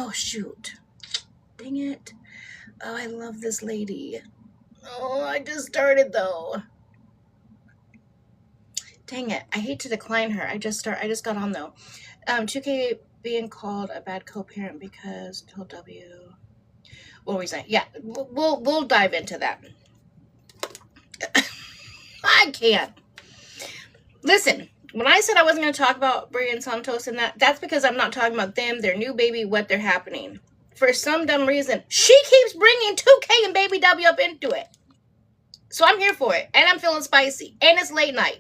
Oh, shoot. Dang it. Oh, I love this lady. Oh, I just started, though. Dang it. I hate to decline her. I just got on, though. 2K being called a bad co-parent because told W. What were we saying? Yeah, we'll dive into that. I can't. Listen, when I said I wasn't going to talk about BRI Santos and that's because I'm not talking about them, their new baby, what they're happening. For some dumb reason, she keeps bringing 2K and Baby W up into it. So I'm here for it. And I'm feeling spicy. And it's late night.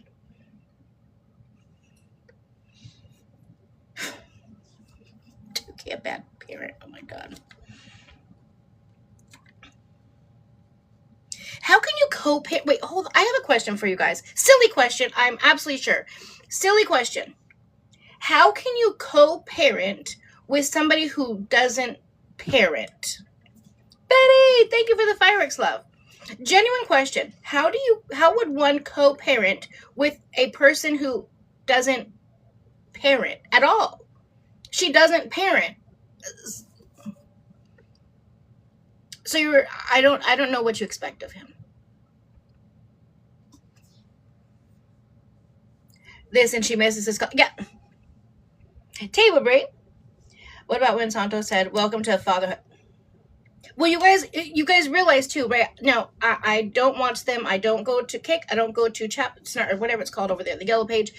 A bad parent. Oh my God. How can you co-parent? Wait, hold on. I have a question for you guys. Silly question. I'm absolutely sure. Silly question. How can you co-parent with somebody who doesn't parent? Betty, thank you for the fireworks, love. Genuine question. How would one co-parent with a person who doesn't parent at all? She doesn't parent. So I don't know what you expect of him. This and she misses his call. Yeah. Table break. What about when Santos said, "Welcome to fatherhood"? Well, you guys realize too, right? Now, I don't watch them. I don't go to Kick. I don't go to Chat or whatever it's called over there, the yellow page.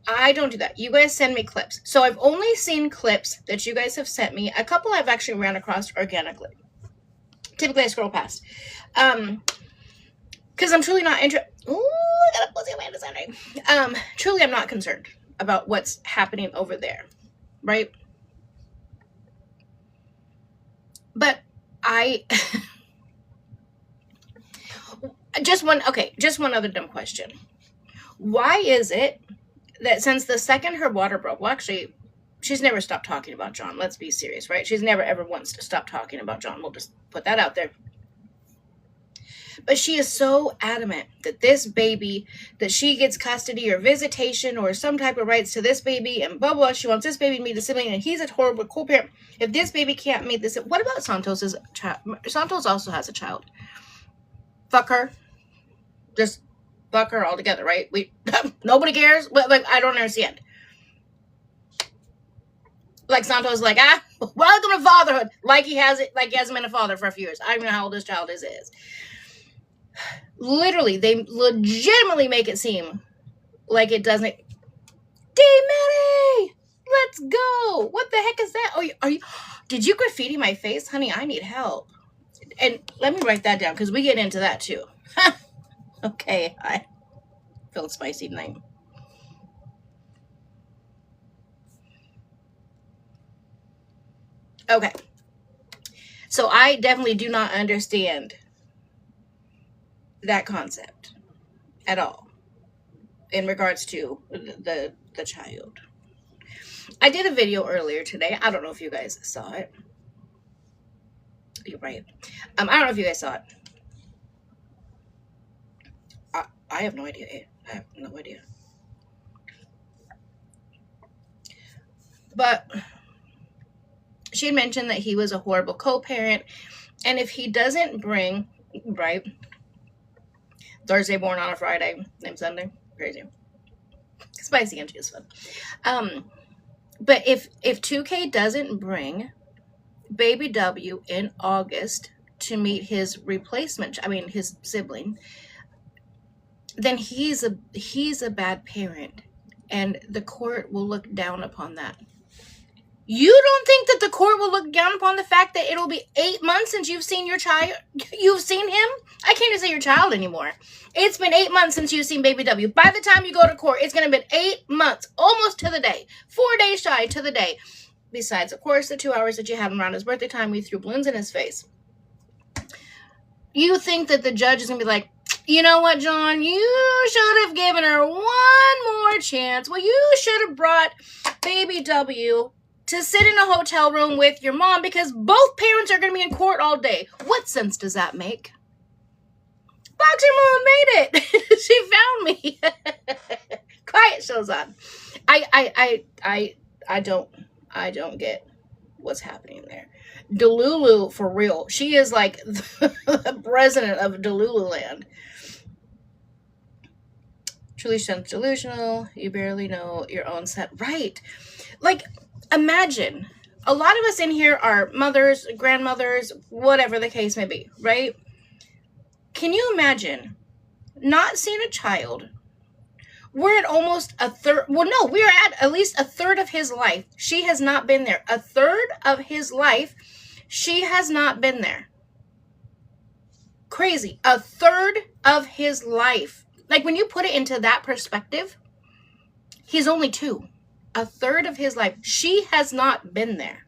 I don't do that. You guys send me clips. So I've only seen clips that you guys have sent me. A couple I've actually ran across organically. Typically, I scroll past. Because I'm truly not interested. Ooh, I got a pussy Amanda Sunday. Truly, I'm not concerned about what's happening over there, right? But just one other dumb question. Why is it that since the second her water broke, well, actually, she's never stopped talking about John. Let's be serious, right? She's never ever once stopped talking about John. We'll just put that out there. But she is so adamant that this baby, that she gets custody or visitation or some type of rights to this baby and blah, blah. She wants this baby to meet a sibling and he's a horrible co-parent. If this baby can't meet this, what about Santos's child? Santos also has a child. Fuck her. Just fuck her altogether, right? Nobody cares. Like, I don't understand. Like Santos, like, welcome to fatherhood. Like he hasn't been a father for a few years. I don't even know how old this child is. Literally, they legitimately make it seem like it doesn't. D-Manny! Let's go! What the heck is that? Oh, did you graffiti my face? Honey, I need help. And let me write that down, because we get into that, too. Okay, I feel spicy tonight. Okay. So I definitely do not understand that concept at all in regards to the child. I did a video earlier today. I don't know if you guys saw it. You're right. I don't know if you guys saw it. I have no idea. I have no idea. But she had mentioned that he was a horrible co-parent, and if he doesn't bring, right, Thursday born on a Friday, named Sunday, crazy. Spicy and is fun. But if 2K doesn't bring Baby W in August to meet his replacement, his sibling, then he's a bad parent, and the court will look down upon that. You don't think that the court will look down upon the fact that it'll be 8 months since you've seen your child? You've seen him? I can't even say your child anymore. It's been 8 months since you've seen Baby W. By the time you go to court, it's going to be 8 months, almost to the day. 4 days shy to the day. Besides, of course, the 2 hours that you had around his birthday time, we threw balloons in his face. You think that the judge is going to be like, you know what, John? You should have given her one more chance. Well, you should have brought Baby W to sit in a hotel room with your mom because both parents are going to be in court all day. What sense does that make? Boxer Mom made it. She found me. Quiet show's on. I don't get what's happening there. Delulu, for real. She is like the president of Delulu land. Truly delusional. You barely know your own set. Right. Like, imagine. A lot of us in here are mothers, grandmothers, whatever the case may be, right? Can you imagine not seeing a child? We're at almost a third. Well, no, we're at least a third of his life. She has not been there. A third of his life, she has not been there. Crazy. A third of his life. Like, when you put it into that perspective, he's only 2. A third of his life. She has not been there.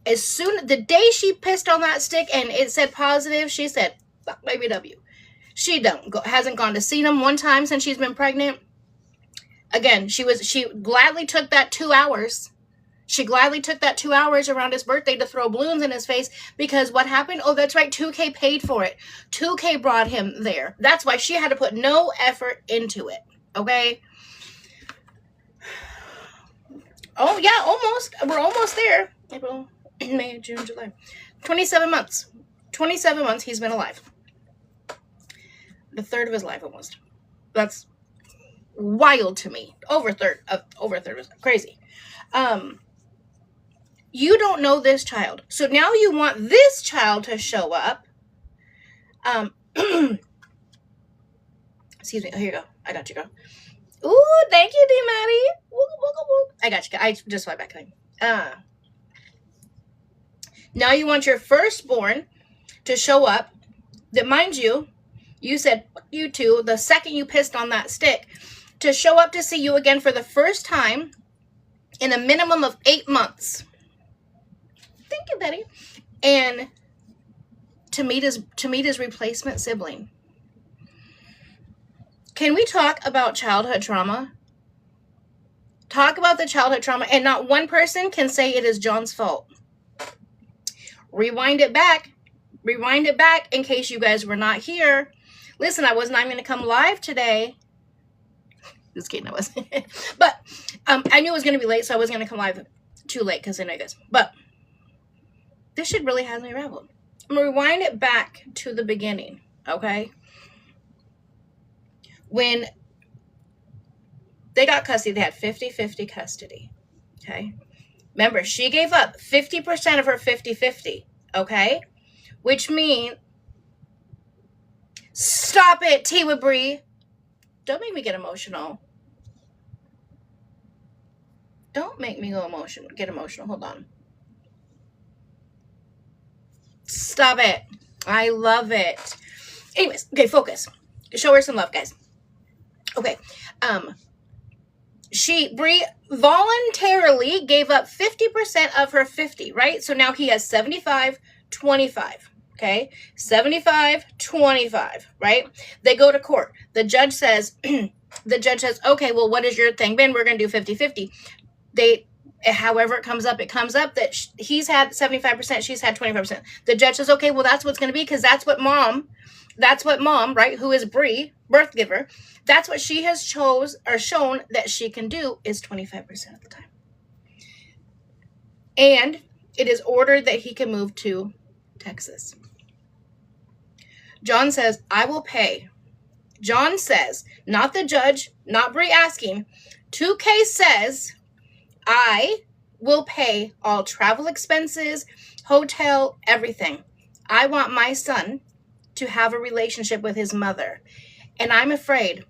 As soon, the day she pissed on that stick and it said positive, she said, fuck baby W. She hasn't gone to see him one time since she's been pregnant. Again, she gladly took that 2 hours. She gladly took that 2 hours around his birthday to throw balloons in his face, because what happened? Oh, that's right. 2K paid for it. 2K brought him there. That's why she had to put no effort into it. Okay. Oh yeah, almost. We're almost there. April, May, June, July. 27 months. 27 months he's been alive. The third of his life almost. That's wild to me. Over a third was crazy. You don't know this child. So now you want this child to show up. Excuse me. Oh, here you go. I got you, girl. Ooh, thank you, D. Maddie. I got you. I just saw it back then. Now you want your firstborn to show up. That, mind you, you said fuck you too the second you pissed on that stick, to show up to see you again for the first time in a minimum of 8 months. Thank you, Betty. And to meet his replacement sibling. Can we talk about childhood trauma? Talk about the childhood trauma, and not one person can say it is John's fault. Rewind it back in case you guys were not here. Listen, I was not going to come live today. Just kidding, I was. But I knew it was going to be late, so I wasn't going to come live too late because I know you guys. But this shit really has me unraveled. I'm going to rewind it back to the beginning, okay? When they got custody, they had 50-50 custody, okay? Remember, she gave up 50% of her 50-50, okay? Which means, stop it, T with Bree. Don't make me get emotional. Don't make me get emotional. Hold on. Stop it. I love it. Anyways, okay, focus. Show her some love, guys. Okay. Bree voluntarily gave up 50% of her 50, right? So now he has 75-25. Okay, 75-25, right? They go to court. The judge says, okay, well, what is your thing been? We're going to do 50-50. However it comes up that he's had 75%, she's had 25%. The judge says, okay, well, that's what's going to be, because that's what mom, right, who is Bree, birth giver, that's what she has shown that she can do is 25% of the time. And it is ordered that he can move to Texas. John says, I will pay. John says, not the judge, not Bree asking. 2K says, I will pay all travel expenses, hotel, everything. I want my son to have a relationship with his mother. And I'm afraid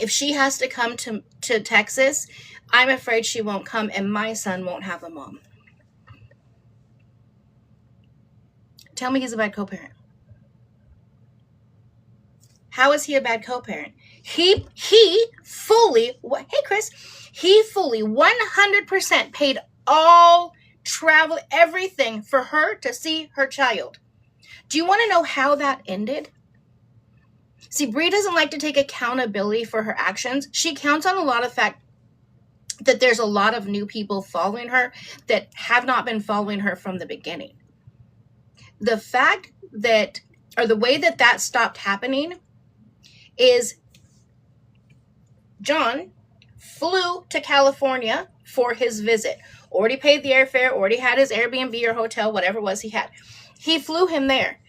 if she has to come to Texas, I'm afraid she won't come and my son won't have a mom. Tell me he's a bad co-parent. How is he a bad co-parent? He fully 100% paid all travel, everything for her to see her child. Do you want to know how that ended? See, Bree doesn't like to take accountability for her actions. She counts on a lot of fact that there's a lot of new people following her that have not been following her from the beginning. The fact that, or the way that stopped happening is John flew to California for his visit. Already paid the airfare, already had his Airbnb or hotel, whatever it was he had. He flew him there.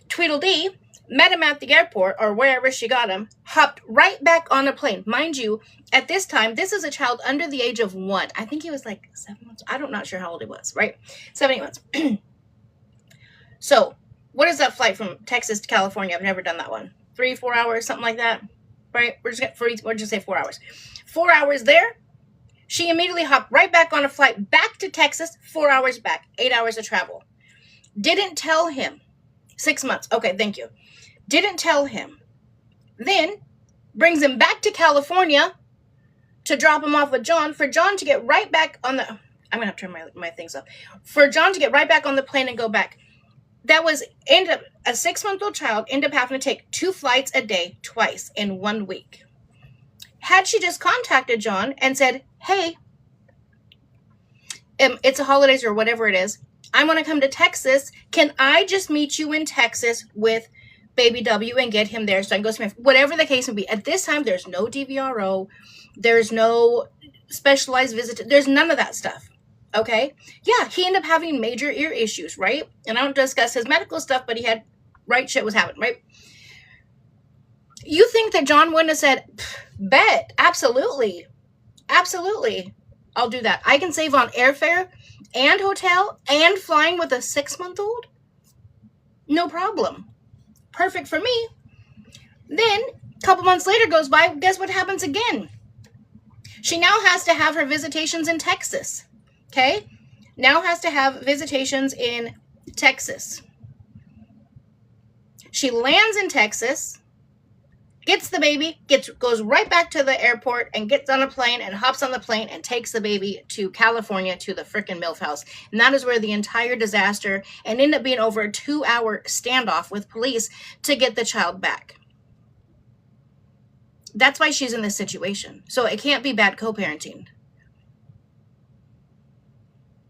Tweedledee met him at the airport or wherever she got him, hopped right back on a plane. Mind you, at this time, this is a child under the age of 1. I think he was like 7 months. I'm not sure how old he was, right? 7, 8 months. So, what is that flight from Texas to California? I've never done that one. 3, 4 hours, something like that, right? We'll just say 4 hours. 4 hours there. She immediately hopped right back on a flight back to Texas, 4 hours back, 8 hours of travel. Didn't tell him. 6 months. Okay, thank you. Didn't tell him. Then brings him back to California to drop him off with John, for John to get right back on the... I'm going to have to turn my things off. For John to get right back on the plane and go back. That was, end up, a 6-month-old child ended up having to take 2 flights a day, twice in 1 week. Had she just contacted John and said, hey, it's a holidays or whatever it is, I want to come to Texas. Can I just meet you in Texas with baby W and get him there so I can go to my... Whatever the case may be. At this time, there's no DVRO. There's no specialized visit. There's none of that stuff. Okay? Yeah, he ended up having major ear issues, right? And I don't discuss his medical stuff, but he had... Right shit was happening, right? You think that John wouldn't have said, bet, absolutely. Absolutely. I'll do that. I can save on airfare and hotel and flying with a 6-month-old? No problem. Perfect for me. Then, a couple months later goes by, guess what happens again? She now has to have her visitations in Texas. Okay? Now has to have visitations in Texas. She lands in Texas, gets the baby, goes right back to the airport and gets on a plane and hops on the plane and takes the baby to California to the frickin' MILF house. And that is where the entire disaster and ended up being over a 2-hour standoff with police to get the child back. That's why she's in this situation. So it can't be bad co-parenting.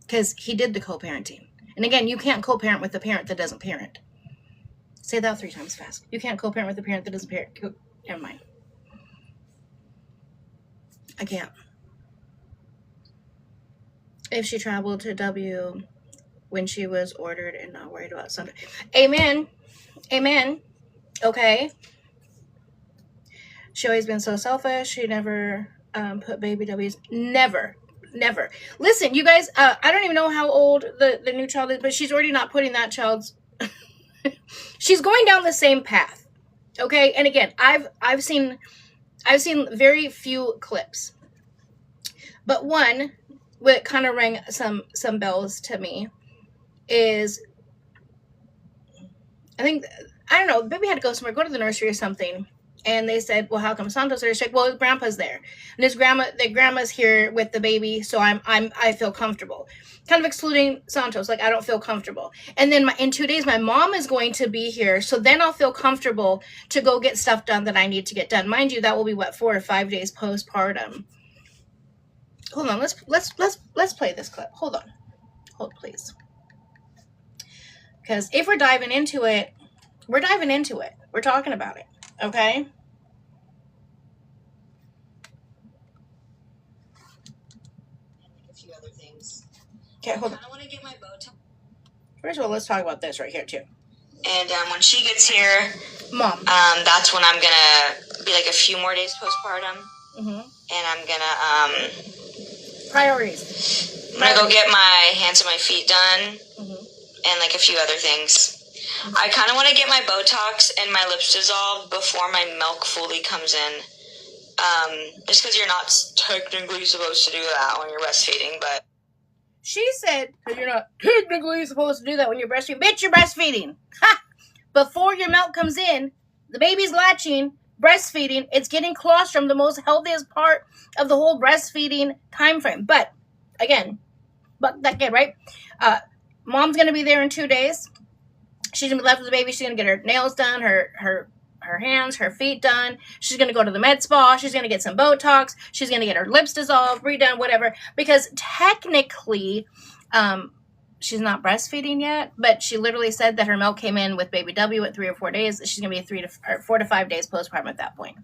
Because he did the co-parenting. And again, you can't co-parent with a parent that doesn't parent. Say that 3 times fast. You can't co-parent with a parent that doesn't parent. Never mind. I can't. If she traveled to W when she was ordered and not worried about Sunday. Amen. Amen. Okay. She always been so selfish. She never put baby W's. Never. Never. Listen, you guys, I don't even know how old the new child is, but she's already not putting that child's... She's going down the same path. Okay? And again, I've seen very few clips. But one what kind of rang some bells to me is, I don't know, baby had to go somewhere, go to the nursery or something. And they said, well, how come Santos there? She's like, well, his grandpa's there. And the grandma's here with the baby, so I feel comfortable. Kind of excluding Santos, like I don't feel comfortable. And then in 2 days, my mom is going to be here, so then I'll feel comfortable to go get stuff done that I need to get done. Mind you, that will be 4 or 5 days postpartum. Hold on, let's play this clip. Hold please. Because if we're diving into it, we're talking about it. Okay? A few other things. Okay, hold on. I want to get my Botox. First of all, let's talk about this right here, too. And when she gets here, Mom. that's when I'm going to be like a few more days postpartum. Mm-hmm. And I'm going to... Priorities. I'm going to go get my hands and my feet done. Mm-hmm. And like a few other things. I kind of want to get my Botox and my lips dissolved before my milk fully comes in. Just because you're not technically supposed to do that when you're breastfeeding, but... She said, because you're not technically supposed to do that when you're breastfeeding. Bitch, you're breastfeeding. Ha! Before your milk comes in, the baby's latching, breastfeeding. It's getting colostrum, the most healthiest part of the whole breastfeeding time frame. But, again, right? Mom's going to be there in 2 days. She's going to be left with the baby. She's going to get her nails done, her hands, her feet done. She's going to go to the med spa. She's going to get some Botox. She's going to get her lips dissolved, redone, whatever. Because technically, she's not breastfeeding yet, but she literally said that her milk came in with baby W at 3 or 4 days. She's going to be 4 to 5 days postpartum at that point.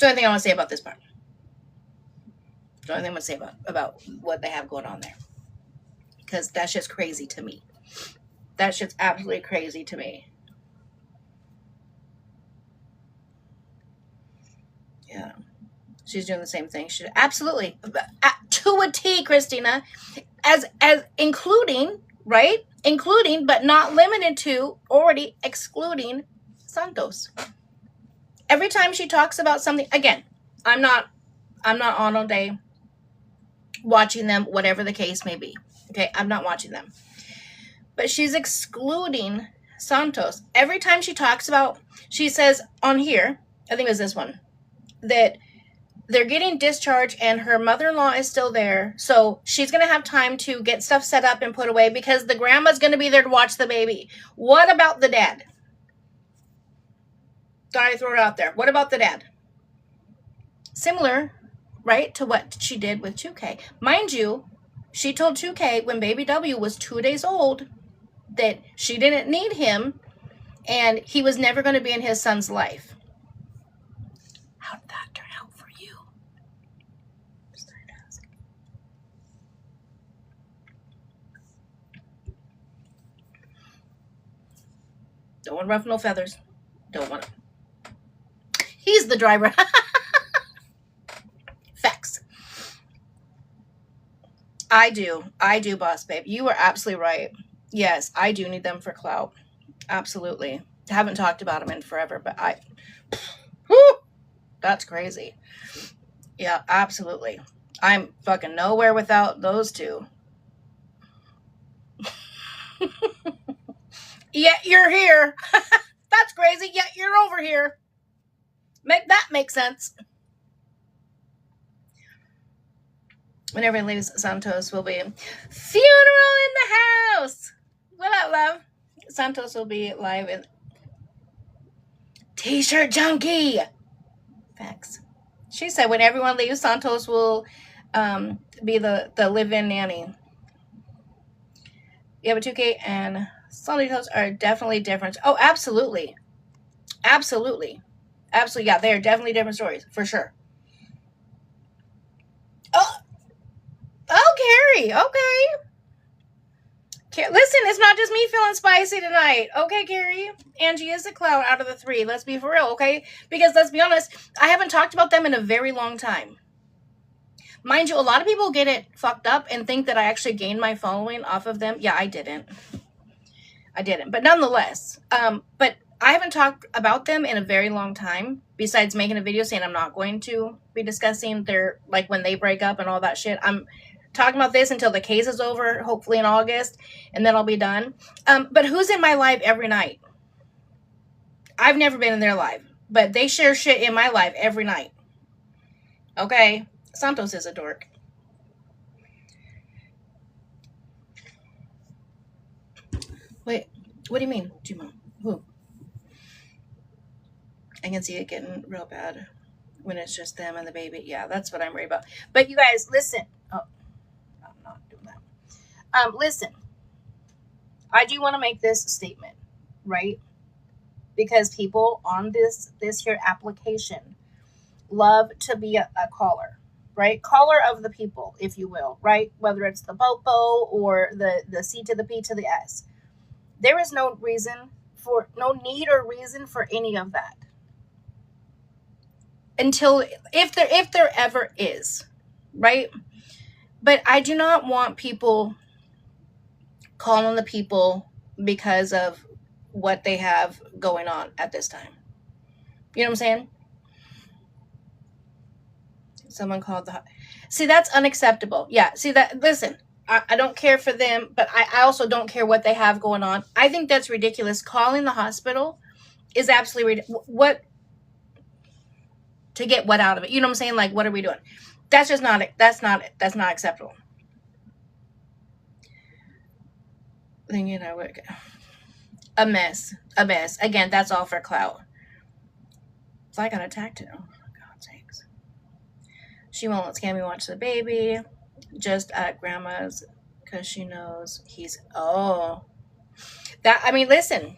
the only thing I want to say about this part. The only thing I want to say about what they have going on there. Because that's just crazy to me. That's just absolutely crazy to me. Yeah. She's doing the same thing. Absolutely. To a T, Christina. As including, right? Including, but not limited to, already excluding Santos. Every time she talks about something, again, I'm not on all day watching them, whatever the case may be. Okay, I'm not watching them. But she's excluding Santos. Every time she talks about, she says on here, I think it was this one, that they're getting discharged and her mother-in-law is still there. So she's going to have time to get stuff set up and put away because the grandma's going to be there to watch the baby. What about the dad? Thought I'd throw it out there. What about the dad? Similar, right, to what she did with 2K. Mind you, she told 2K when baby W was 2 days old that she didn't need him and he was never going to be in his son's life. How did that turn out for you? Don't want to ruffle no feathers. Don't want to. He's the driver. Facts. I do, boss babe. You are absolutely right. Yes, I do need them for clout. Absolutely. Haven't talked about them in forever, but that's crazy. Yeah, absolutely. I'm fucking nowhere without those two. Yet you're here. That's crazy. Yet you're over here. Make that make sense. Whenever he leaves, Santos will be funeral in the house. What up, love? Santos will be live in T-shirt junkie. Facts. She said when everyone leaves, Santos will be the live-in nanny. Yeah, but 2K and Santos are definitely different. Oh, absolutely. Absolutely. Absolutely. Yeah, they are definitely different stories, for sure. Oh, Carrie. Okay. Listen, it's not just me feeling spicy tonight. Okay, Carrie. Angie is the clown out of the three. Let's be for real, okay? Because let's be honest, I haven't talked about them in a very long time. Mind you, a lot of people get it fucked up and think that I actually gained my following off of them. Yeah, I didn't. But nonetheless, but I haven't talked about them in a very long time, besides making a video saying I'm not going to be discussing their, like, when they break up and all that shit. I'm talking about this until the case is over, hopefully in August, and then I'll be done. But who's in my live every night? I've never been in their live, but they share shit in my live every night. Okay? Santos is a dork. Wait, what do you mean, Jimo? Who? I can see it getting real bad when it's just them and the baby. Yeah, that's what I'm worried about. But you guys, listen. Oh, I'm not doing that. Listen. I do want to make this statement, right? Because people on this here application love to be a caller, right? Caller of the people, if you will, right? Whether it's the popo or the C to the P to the S. There is no need or reason for any of that. Until, if there ever is, right? But I do not want people calling the people because of what they have going on at this time. You know what I'm saying? Someone called see, that's unacceptable. Yeah, see that, listen, I don't care for them, but I also don't care what they have going on. I think that's ridiculous. Calling the hospital is absolutely ridiculous. What, to get what out of it? You know what I'm saying? Like, what are we doing? That's just not, that's not acceptable. Then, you know, a mess. Again, that's all for clout. So I got attacked too. Oh, for God's sakes. She won't let Scammy watch the baby. Just at grandma's because she knows he's, oh. That, I mean, listen.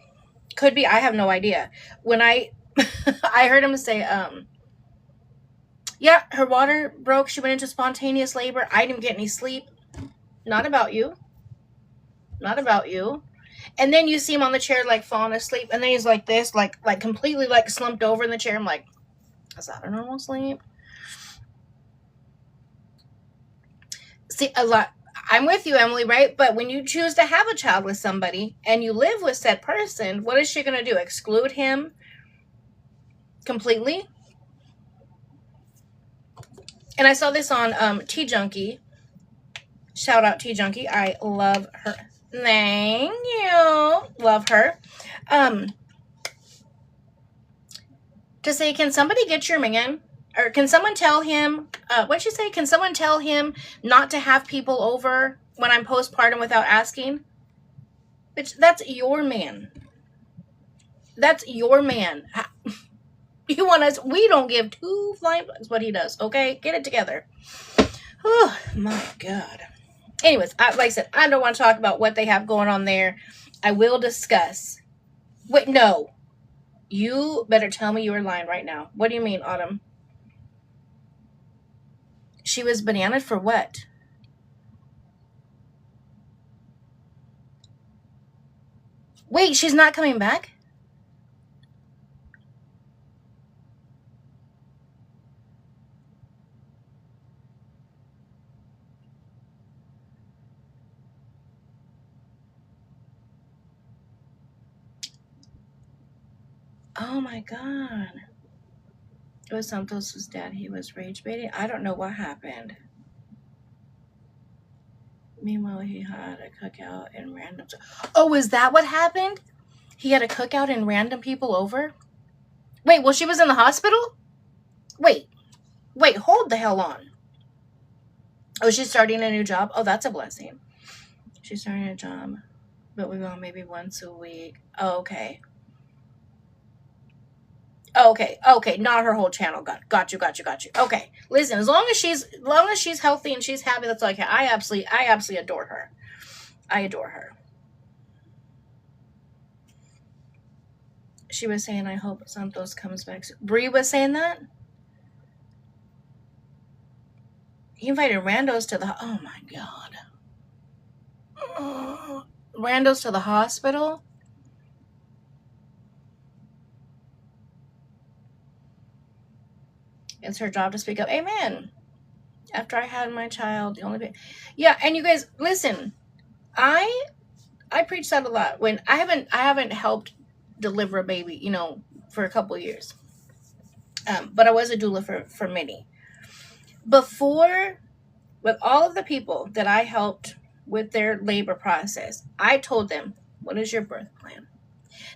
Could be, I have no idea. When I heard him say, Yeah, her water broke. She went into spontaneous labor. I didn't get any sleep. Not about you. Not about you. And then you see him on the chair, like falling asleep, and then he's like this, like completely like slumped over in the chair. I'm like, is that a normal sleep? See, a lot. I'm with you, Emily, right? But when you choose to have a child with somebody and you live with said person, what is she going to do? Exclude him completely? And I saw this on Tea Junkie. Shout out Tea Junkie. I love her. Thank you. Love her. To say, can somebody get your man? Or can someone tell him, what'd she say? Can someone tell him not to have people over when I'm postpartum without asking? Bitch, that's your man. That's your man. You want us, we don't give two flying bugs what he does, okay? Get it together. Oh, my God. Anyways, like I said, I don't want to talk about what they have going on there. I will discuss. Wait, no. You better tell me you were lying right now. What do you mean, Autumn? She was bananaed for what? Wait, she's not coming back? Oh my God. It was Santos' dad. He was rage baiting. I don't know what happened. Meanwhile, he had a cookout and random. Oh, is that what happened? He had a cookout and random people over? Wait, well, she was in the hospital? Wait, hold the hell on. Oh, she's starting a new job? Oh, that's a blessing. She's starting a job, but we go maybe once a week. Oh, okay. Okay, not her whole channel. Got you. Okay, listen. As long as she's healthy and she's happy, that's okay. I absolutely adore her. I adore her. She was saying, "I hope Santos comes back soon." Bree was saying that. He invited randos to the. Oh my God. Randos to the hospital. It's her job to speak up. Amen. After I had my child, the only yeah, and you guys listen. I preach that a lot. When I haven't helped deliver a baby, for a couple of years. But I was a doula for many. Before, with all of the people that I helped with their labor process, I told them, "What is your birth plan?"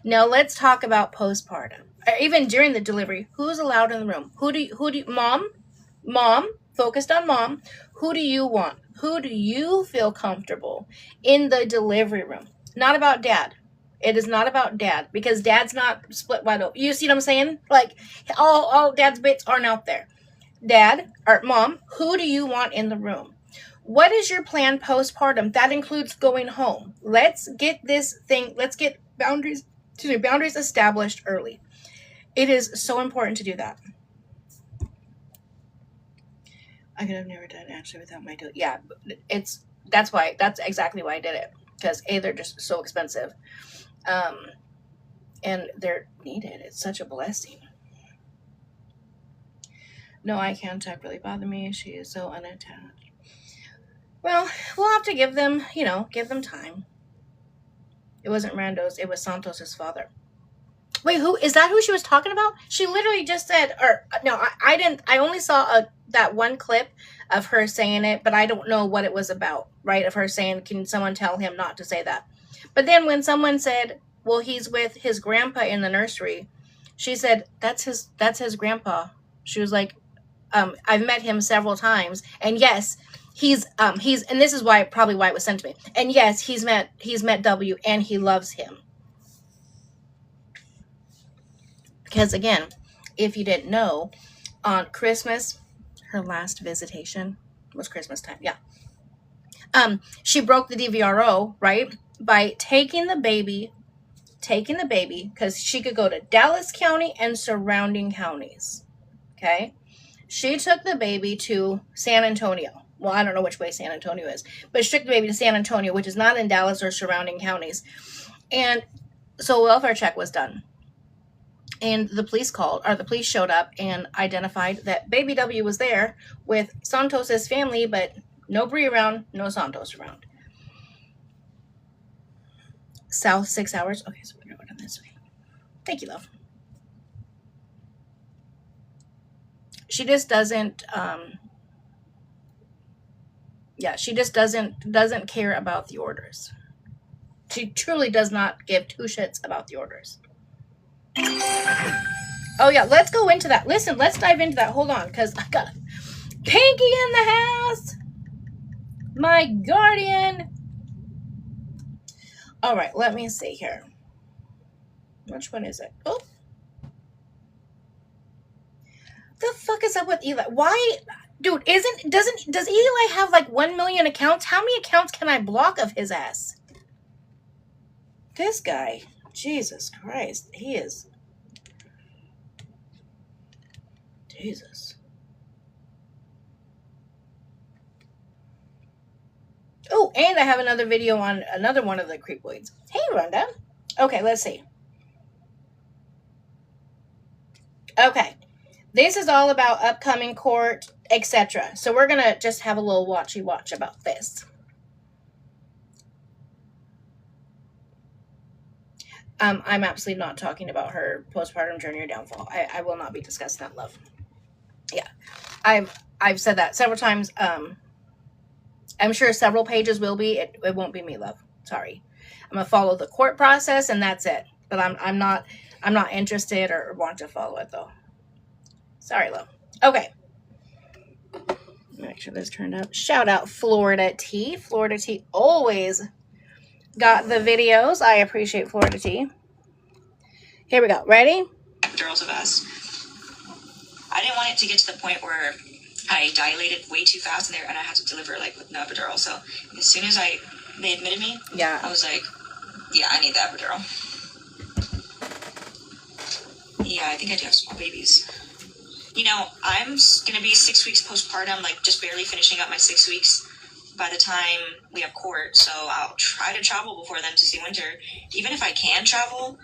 Now let's talk about postpartum. Or even during the delivery, who's allowed in the room? Who do you, mom, focused on mom. Who do you want? Who do you feel comfortable in the delivery room? Not about dad. It is not about dad, because dad's not split wide open. You see what I'm saying? Like, all dad's bits aren't out there. Dad or mom, who do you want in the room? What is your plan postpartum? That includes going home. Let's get boundaries established early. It is so important to do that. I could have never done it actually without my doula. Yeah, that's exactly why I did it. Because they're just so expensive. And they're needed. It's such a blessing. No eye contact really bothered me. She is so unattached. Well, we'll have to give them time. It wasn't Rando's. It was Santos's father. Wait, is that who she was talking about? She literally just said, or no, I didn't. I only saw that one clip of her saying it, but I don't know what it was about, right? Of her saying, "Can someone tell him not to say that?" But then when someone said, "Well, he's with his grandpa in the nursery," she said, "That's his grandpa." She was like, "I've met him several times, and yes, he's and this is probably why it was sent to me. And yes, he's met W, and he loves him." Because again, if you didn't know, on Christmas, her last visitation was Christmas time. Yeah. She broke the DVRO, right? By taking the baby, because she could go to Dallas County and surrounding counties. Okay. She took the baby to San Antonio. Well, I don't know which way San Antonio is, but she took the baby to San Antonio, which is not in Dallas or surrounding counties. And so a welfare check was done. And the police showed up and identified that baby W was there with Santos's family, but no BRI around, no Santos around. South 6 hours. Okay, so we're going to go down this way. Thank you, love. She just doesn't she just doesn't care about the orders. She truly does not give two shits about the orders. Oh yeah, let's go into that. Listen, let's dive into that. Hold on, because I got Pinky in the house. My guardian. All right, let me see here. Which one is it? Oh. The fuck is up with Eli? Why, dude, does Eli have like 1 million accounts? How many accounts can I block of his ass? This guy, Jesus Christ, he is. Jesus. Oh, and I have another video on another one of the creepoids. Hey, Rhonda. Okay, let's see. Okay. This is all about upcoming court, etc. So we're going to just have a little watch about this. I'm absolutely not talking about her postpartum journey or downfall. I will not be discussing that, love. Yeah. I've said that several times. I'm sure several pages will be. It won't be me, love. Sorry. I'm going to follow the court process and that's it. But I'm not interested or want to follow it though. Sorry, love. Okay. Make sure this turned up. Shout out Florida Tea. Florida Tea always got the videos. I appreciate Florida Tea. Here we go. Ready? Epidurals of us. I didn't want it to get to the point where I dilated way too fast and I had to deliver like with no epidural. So as soon as they admitted me, yeah, I was like, yeah, I need the epidural. Yeah, I think I do have small babies. You know, I'm going to be 6 weeks postpartum, like just barely finishing up my 6 weeks by the time we have court. So I'll try to travel before then to see Winter. Even if I can travel,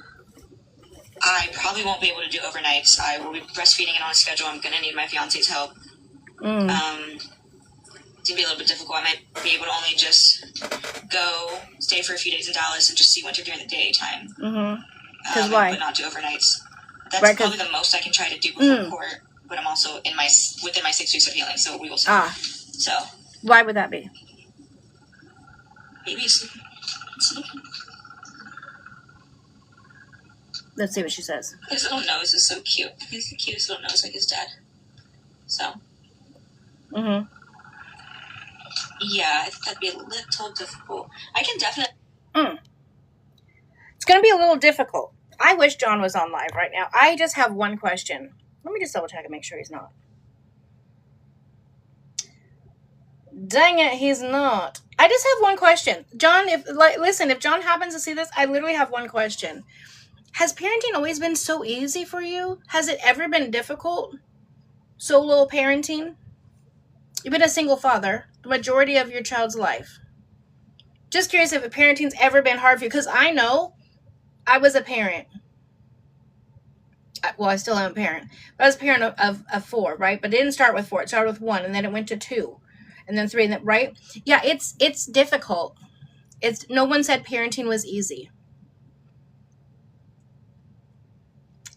I probably won't be able to do overnights. I will be breastfeeding and on a schedule. I'm going to need my fiance's help. It's going to be a little bit difficult. I might be able to only just go stay for a few days in Dallas and just see Winter during the daytime. Because why? But not do overnights. That's probably the most I can try to do before court. But I'm also within my 6 weeks of healing, so we will see. So why would that be? Babies. Let's see what she says. His little nose is so cute. He's the cutest little nose, like his dad. So. Yeah, I think that'd be a little difficult. I can definitely. It's going to be a little difficult. I wish John was on live right now. I just have one question. Let me just double check and make sure he's not. Dang it, he's not. I just have one question. John, if John happens to see this, I literally have one question. Has parenting always been so easy for you? Has it ever been difficult? Solo parenting? You've been a single father the majority of your child's life. Just curious if parenting's ever been hard for you, because I know I was a parent. Well, I still am a parent. But I was a parent of 4, right? But it didn't start with 4. It started with 1, and then it went to 2, and then 3, and then, right? Yeah, it's difficult. No one said parenting was easy.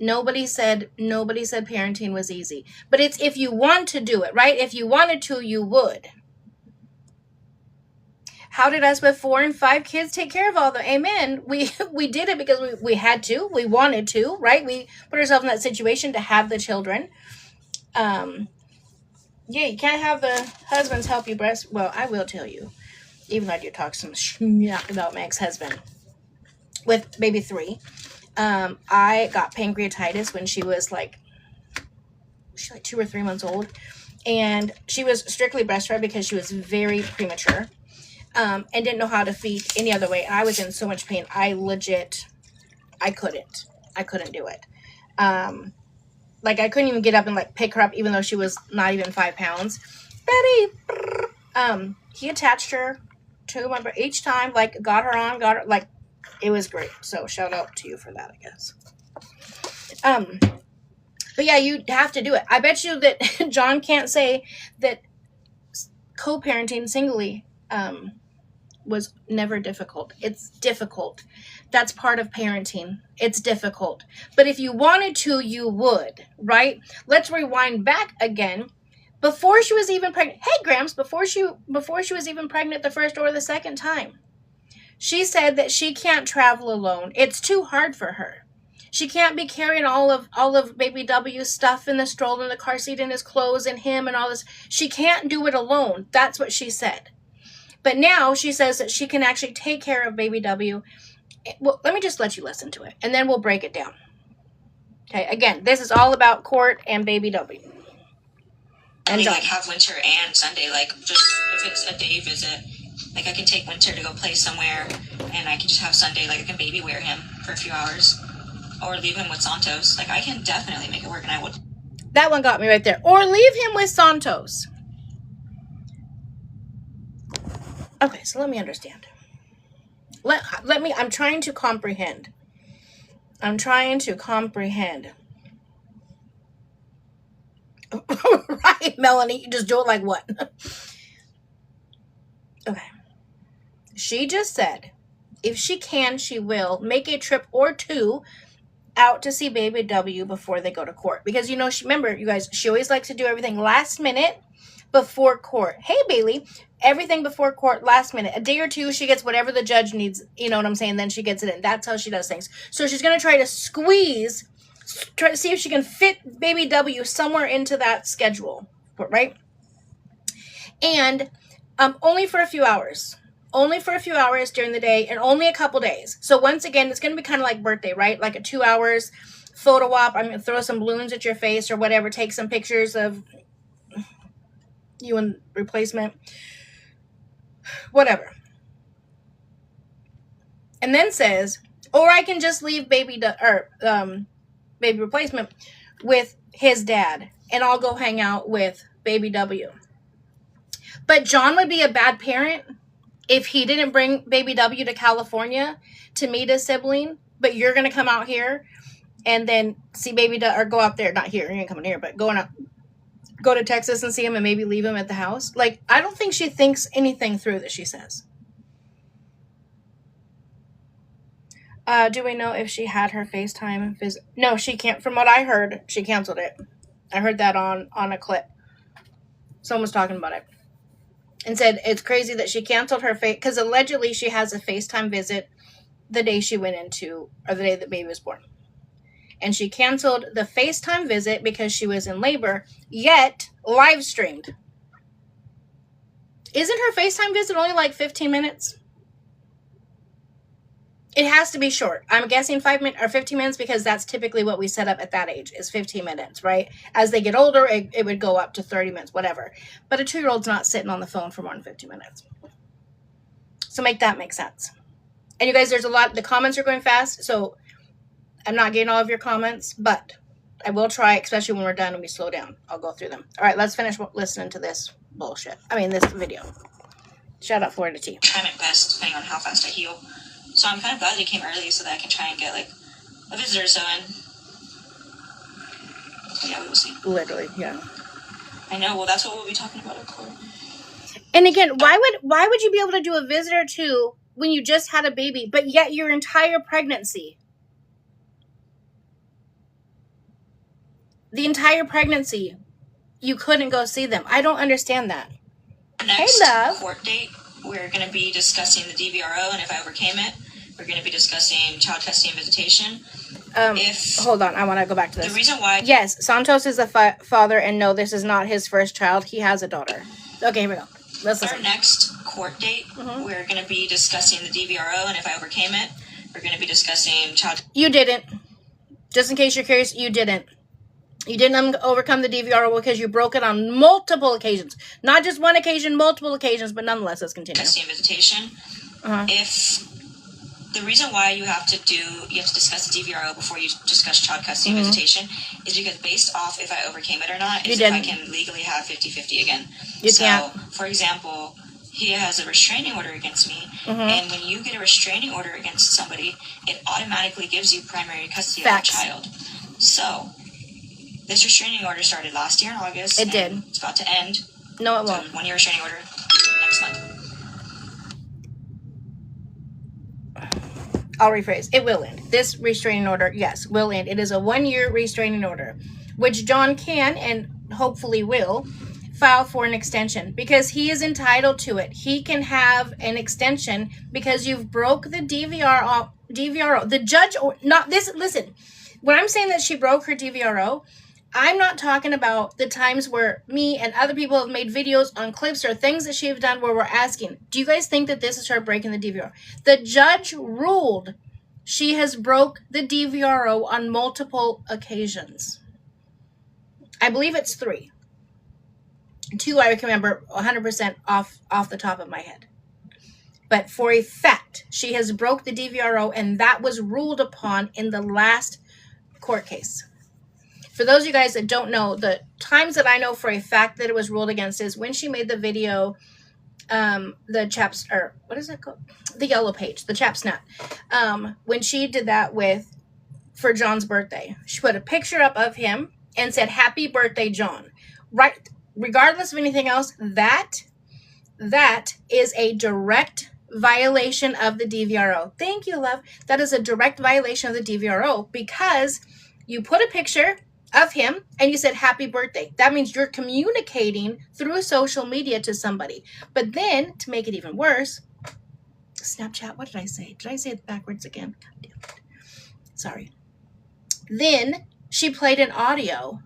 Nobody said parenting was easy. But it's if you want to do it, right? If you wanted to, you would. How did us with 4 and 5 kids take care of all them? Amen. We did it because we had to. We wanted to, right? We put ourselves in that situation to have the children. Yeah, you can't have the husbands help you breast. Well, I will tell you, even though I do talk some shit about my ex-husband with baby 3. I got pancreatitis when she was like 2 or 3 months old, and she was strictly breastfed because she was very premature. And didn't know how to feed any other way. I was in so much pain. I couldn't do it. Like, I couldn't even get up and, like, pick her up, even though she was not even 5 pounds. Betty! He attached her to my, each time, like, got her, like, it was great. So, shout out to you for that, I guess. But yeah, you have to do it. I bet you that John can't say that co-parenting singly, was never difficult. It's difficult. That's part of parenting. It's difficult. But if you wanted to, you would, right? Let's rewind back again. Before she was even pregnant, hey Gramps, before she was even pregnant the first or the second time, she said that she can't travel alone. It's too hard for her. She can't be carrying all of baby W's stuff in the stroller, in the car seat, and his clothes, and him, and all this. She can't do it alone. That's what she said. But now she says that she can actually take care of baby W. Well, let me just let you listen to it, and then we'll break it down. Okay, again, this is all about Court and baby W. And like have Winter and Sunday, like just if it's a day visit, like I can take Winter to go play somewhere, and I can just have Sunday, like I can baby wear him for a few hours, or leave him with Santos. Like I can definitely make it work, and I would. That one got me right there. Or leave him with Santos. Okay, so let me understand. Let me, I'm trying to comprehend. Right, Melanie, you just do it like what? Okay. She just said, if she can, she will make a trip or two out to see baby W before they go to court. Because, you know, remember, you guys, she always likes to do everything last minute before court. Hey, Bailey, everything before court, last minute. A day or two, she gets whatever the judge needs, you know what I'm saying? Then she gets it in. That's how she does things. So she's going to try to try to see if she can fit baby W somewhere into that schedule, right? And only for a few hours. Only for a few hours during the day, and only a couple days. So once again, it's going to be kind of like birthday, right? Like a 2 hours photo op. I'm going to throw some balloons at your face or whatever. Take some pictures of you and replacement. Whatever. And then says, or I can just leave baby replacement with his dad, and I'll go hang out with baby W. But John would be a bad parent if he didn't bring baby W to California to meet his sibling, but you're going to come out here and then see baby W, or go out there, not here, you ain't coming here, but go to Texas and see him and maybe leave him at the house. Like, I don't think she thinks anything through that she says. Do we know if she had her FaceTime visit? No, she can't. From what I heard, she canceled it. I heard that on a clip. Someone was talking about it. And said it's crazy that she canceled her because allegedly she has a FaceTime visit the day she went into, or the day that baby was born. And she canceled the FaceTime visit because she was in labor, yet live streamed. Isn't her FaceTime visit only like 15 minutes? It has to be short. I'm guessing 5 minutes or 15 minutes because that's typically what we set up at that age is 15 minutes, right? As they get older, it would go up to 30 minutes, whatever. But a 2-year-old's not sitting on the phone for more than 15 minutes. So make that make sense. And you guys, there's a lot, the comments are going fast, so I'm not getting all of your comments, but I will try, especially when we're done and we slow down. I'll go through them. All right, let's finish listening to this bullshit. This video. Shout out Florida T. Try my best, depending on how fast I heal. So I'm kind of glad that he came early so that I can try and get, like, a visitor or so in. Yeah, we will see. Literally, yeah. I know, well, that's what we'll be talking about at court. And again, why would you be able to do a visitor too when you just had a baby, but yet your entire pregnancy? The entire pregnancy, you couldn't go see them. I don't understand that. Next hey, love. Court date, we're going to be discussing the DVRO, and if I overcame it, we're going to be discussing child custody and visitation. Hold on, I want to go back to this. The reason why... Yes, Santos is a father, and no, this is not his first child. He has a daughter. Okay, here we go. Let's listen. Our next court date, we're going to be discussing the DVRO, and if I overcame it, we're going to be discussing child... You didn't. Just in case you're curious, you didn't. You didn't overcome the DVRO because you broke it on multiple occasions. Not just one occasion, multiple occasions, but nonetheless, let's continue. Custody and visitation. If the reason why you have to discuss the DVRO before you discuss child custody and visitation is because based off if I overcame it or not, is if I can legally have 50-50 again. You can't. For example, he has a restraining order against me, and when you get a restraining order against somebody, it automatically gives you primary custody of the child. So, this restraining order started last year in August. It did. It's about to end. No, it won't. 1 year restraining order next month. I'll rephrase. It will end. This restraining order, yes, will end. It is a 1-year restraining order, which John can and hopefully will file for an extension because he is entitled to it. He can have an extension because you've broke the DVRO. The judge, or not this, listen, when I'm saying that she broke her DVRO, I'm not talking about the times where me and other people have made videos on clips or things that she have done where we're asking, do you guys think that this is her breaking the DVRO? The judge ruled she has broke the DVRO on multiple occasions. I believe it's 3. 2 I can remember 100% off the top of my head. But for a fact, she has broke the DVRO, and that was ruled upon in the last court case. For those of you guys that don't know, the times that I know for a fact that it was ruled against is when she made the video, the chaps, or what is it called? The yellow page, the chap snap. When she did that for John's birthday, she put a picture up of him and said, "Happy birthday, John." Right, regardless of anything else, that is a direct violation of the DVRO. Thank you, love. That is a direct violation of the DVRO because you put a picture of him and you said happy birthday. That means you're communicating through social media to somebody. But then, to make it even worse, Snapchat, what did I say? Did I say it backwards again? God damn it. Sorry. Then she played an audio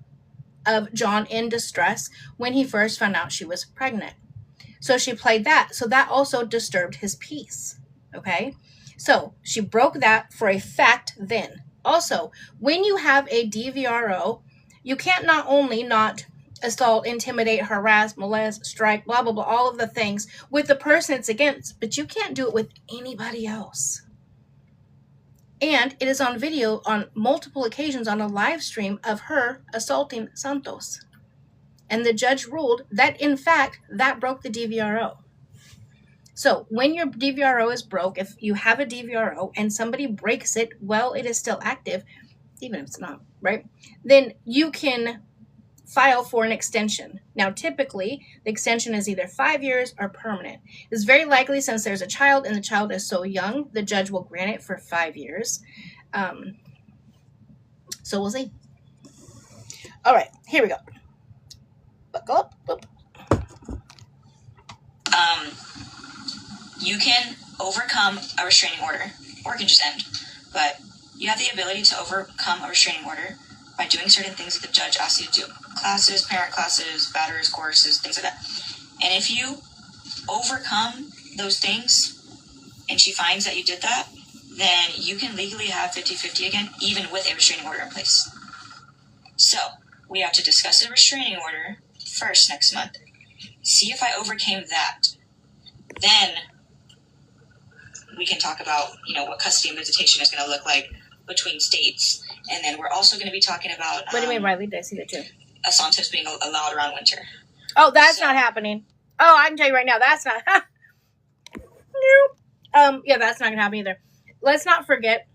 of John in distress when he first found out she was pregnant. So she played that. So that also disturbed his peace. Okay? So she broke that for a fact then. Also, when you have a DVRO, you can't not only not assault, intimidate, harass, molest, strike, blah, blah, blah, all of the things with the person it's against, but you can't do it with anybody else. And it is on video on multiple occasions on a live stream of her assaulting Santos. And the judge ruled that, in fact, that broke the DVRO. So when your DVRO is broke, if you have a DVRO and somebody breaks it while it is still active, even if it's not, right? Then you can file for an extension. Now, typically, the extension is either 5 years or permanent. It's very likely, since there's a child and the child is so young, the judge will grant it for 5 years. So we'll see. All right, here we go. Buckle up. Oop. You can overcome a restraining order, or it can just end. But you have the ability to overcome a restraining order by doing certain things that the judge asks you to do. Classes, parent classes, batters, courses, things like that. And if you overcome those things, and she finds that you did that, then you can legally have 50-50 again, even with a restraining order in place. So, we have to discuss the restraining order first next month. See if I overcame that. Then we can talk about, what custody and visitation is going to look like between states. And then we're also going to be talking about... What do you mean, Riley? Did I see that too? Santos being allowed around winter. Oh, that's not happening. Oh, I can tell you right now, that's not... Nope. Yeah, that's not going to happen either. Let's not forget...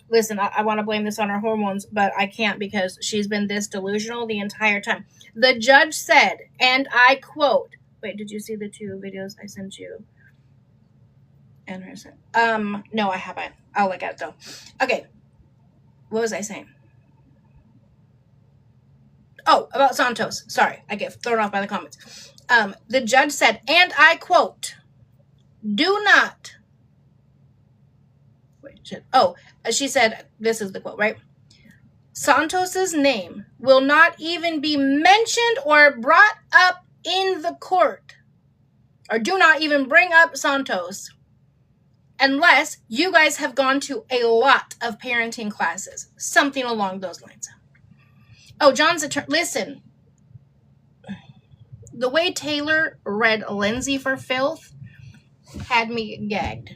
Listen, I want to blame this on her hormones, but I can't because she's been this delusional the entire time. The judge said, and I quote... Wait, did you see the 2 videos I sent you? And her son. No, I haven't. I'll look at it though. Okay. What was I saying? Oh, about Santos. Sorry, I get thrown off by the comments. The judge said, and I quote, do not. Wait, shit. Oh, she said, this is the quote, right? Santos's name will not even be mentioned or brought up in the court. Or do not even bring up Santos. Unless you guys have gone to a lot of parenting classes. Something along those lines. Oh, John's attorney. Listen. The way Taylor read Lindsay for filth had me gagged.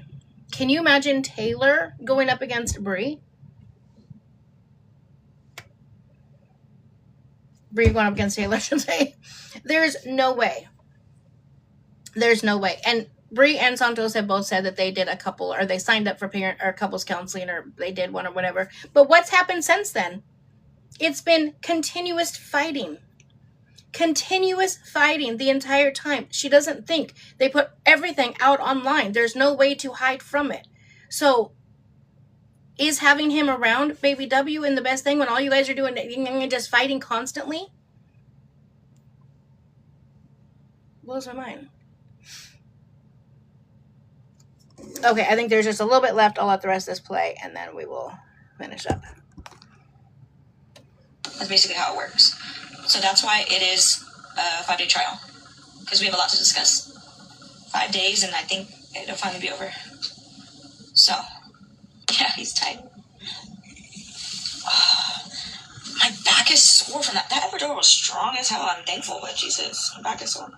Can you imagine Taylor going up against Bri? Bri going up against Taylor, should say. There's no way. There's no way. And Bri and Santos have both said that they did a couple, or they signed up for parent or couples counseling, or they did one or whatever. But what's happened since then? It's been continuous fighting. Continuous fighting the entire time. She doesn't think. They put everything out online. There's no way to hide from it. So is having him around Baby W and the best thing when all you guys are doing just fighting constantly? Blows my mind. Okay, I think there's just a little bit left. I'll let the rest of this play, and then we will finish up. That's basically how it works. So that's why it is a 5-day trial, because we have a lot to discuss. 5 days, and I think it'll finally be over. So, yeah, he's tight. My back is sore from that. That epidural was strong as hell. I'm thankful, but Jesus, my back is sore.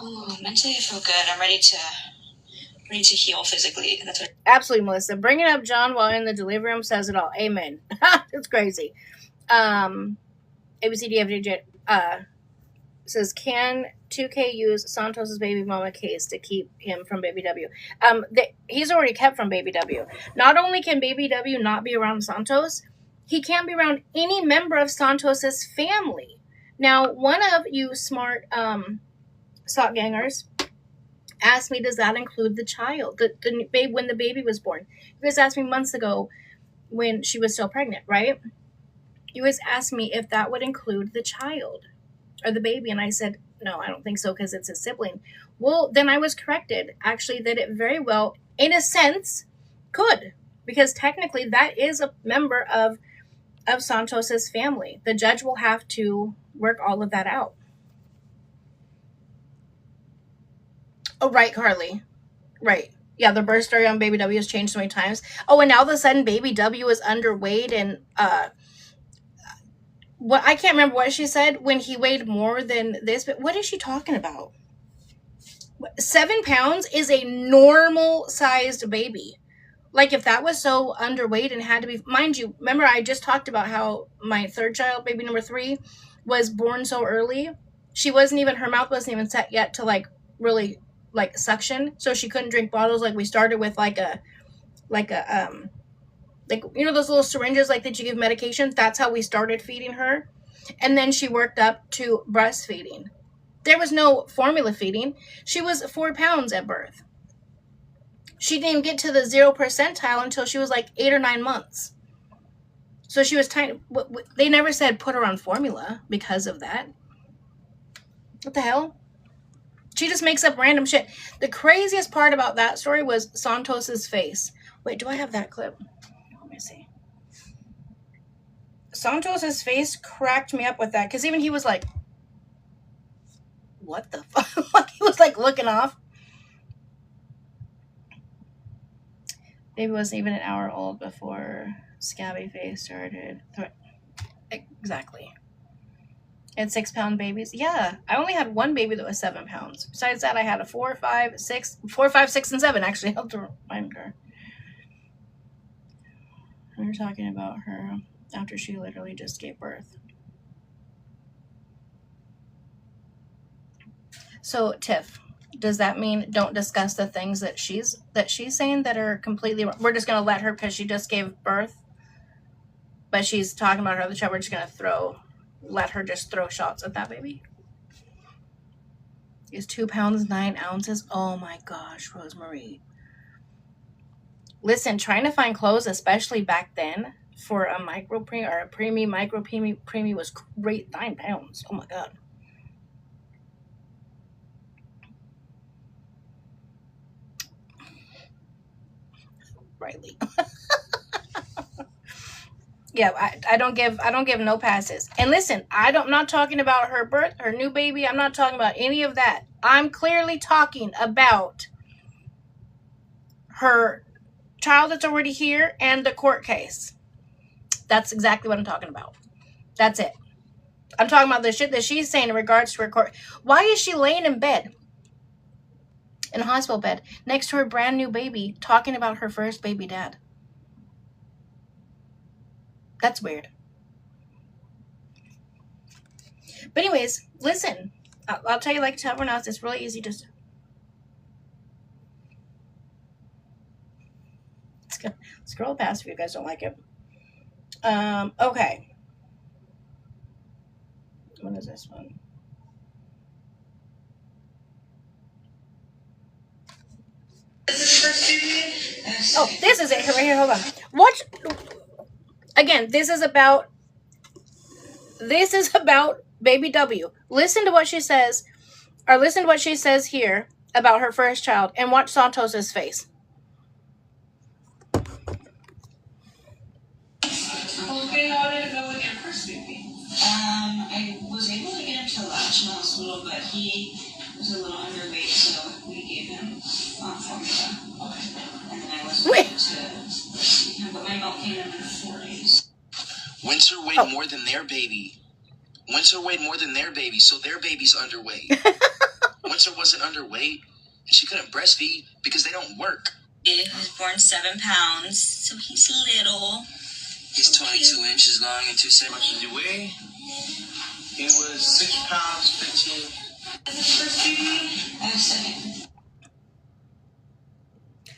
Oh, mentally I feel good. I'm ready to heal physically. That's what. Absolutely, Melissa. Bringing up John while in the delivery room says it all. Amen. It's crazy. ABCDFJ says, can 2K use Santos's baby mama case to keep him from Baby W? He's already kept from Baby W. Not only can Baby W not be around Santos, he can't be around any member of Santos's family. Now, one of you smart sock gangers asked me, does that include the child? The babe when the baby was born. You guys asked me months ago when she was still pregnant, right? You guys asked me if that would include the child or the baby, and I said, no, I don't think so, because it's a sibling. Well, then I was corrected, actually, that it very well, in a sense, could, because technically that is a member of Santos's family. The judge will have to work all of that out. Oh, right, Carly. Right. Yeah, the birth story on Baby W has changed so many times. Oh, and now all of a sudden Baby W is underweight, and what I can't remember what she said when he weighed more than this, but what is she talking about? 7 pounds is a normal sized baby. Like, if that was so underweight and had to be, mind you, remember I just talked about how my third child, baby number 3, was born so early. She wasn't even, her mouth wasn't even set yet to like really like suction, so she couldn't drink bottles. Like, we started with like you know those little syringes like that you give medication. That's how we started feeding her, and then she worked up to breastfeeding. There was no formula feeding. She was 4 pounds at birth. She didn't get to the 0 percentile until she was like 8 or 9 months. So she was tiny. They never said put her on formula because of that. What the hell? She just makes up random shit. The craziest part about that story was Santos's face. Wait, do I have that clip? Let me see. Santos's face cracked me up with that, because even he was like, what the fuck? He was like looking off. Baby wasn't even an hour old before Scabby Face started. Exactly. And 6 pound babies. Yeah, I only had one baby that was 7 pounds. Besides that, I had a 4, 5, 6, and 7 actually. Helped to remind her. We were talking about her after she literally just gave birth. So, Tiff, does that mean don't discuss the things that she's saying that are completely wrong? We're just going to let her because she just gave birth, but she's talking about her other child. We're just going to let her just throw shots at that baby? Is 2 pounds 9 ounces? Oh my gosh, Rosemarie. Listen, trying to find clothes, especially back then, for a micro preemie or a preemie, micro preemie was great. 9 pounds. Oh my god. Riley. Yeah, I don't give no passes. And listen, I'm not talking about her birth, her new baby. I'm not talking about any of that. I'm clearly talking about her child that's already here and the court case. That's exactly what I'm talking about. That's it. I'm talking about the shit that she's saying in regards to her court. Why is she laying in bed? in a hospital bed next to her brand new baby, talking about her first baby dad. That's weird. But anyways, listen, I'll tell you like to everyone else, it's really easy to scroll past if you guys don't like it. Okay. What is this one? Oh, this is it. Right here, hold on. Watch. Again, this is about Baby W. Listen to what she says, or listen to what she says here about her first child, and watch Santos's face. Okay, how did it go with your first baby? I was able to get him to latch in the hospital, but he was a little underweight, so we gave him formula. Okay. And then I was able to breastfeed him, but my milk came in 4 days. Winter weighed more than their baby. Winter weighed more than their baby, so their baby's underweight. Winter wasn't underweight, and she couldn't breastfeed because they don't work. He was born 7 pounds, so he's little. He's 22 inches long and 2 centimeters. How much did you weigh? He was 6 pounds, 15. First baby, I was 7.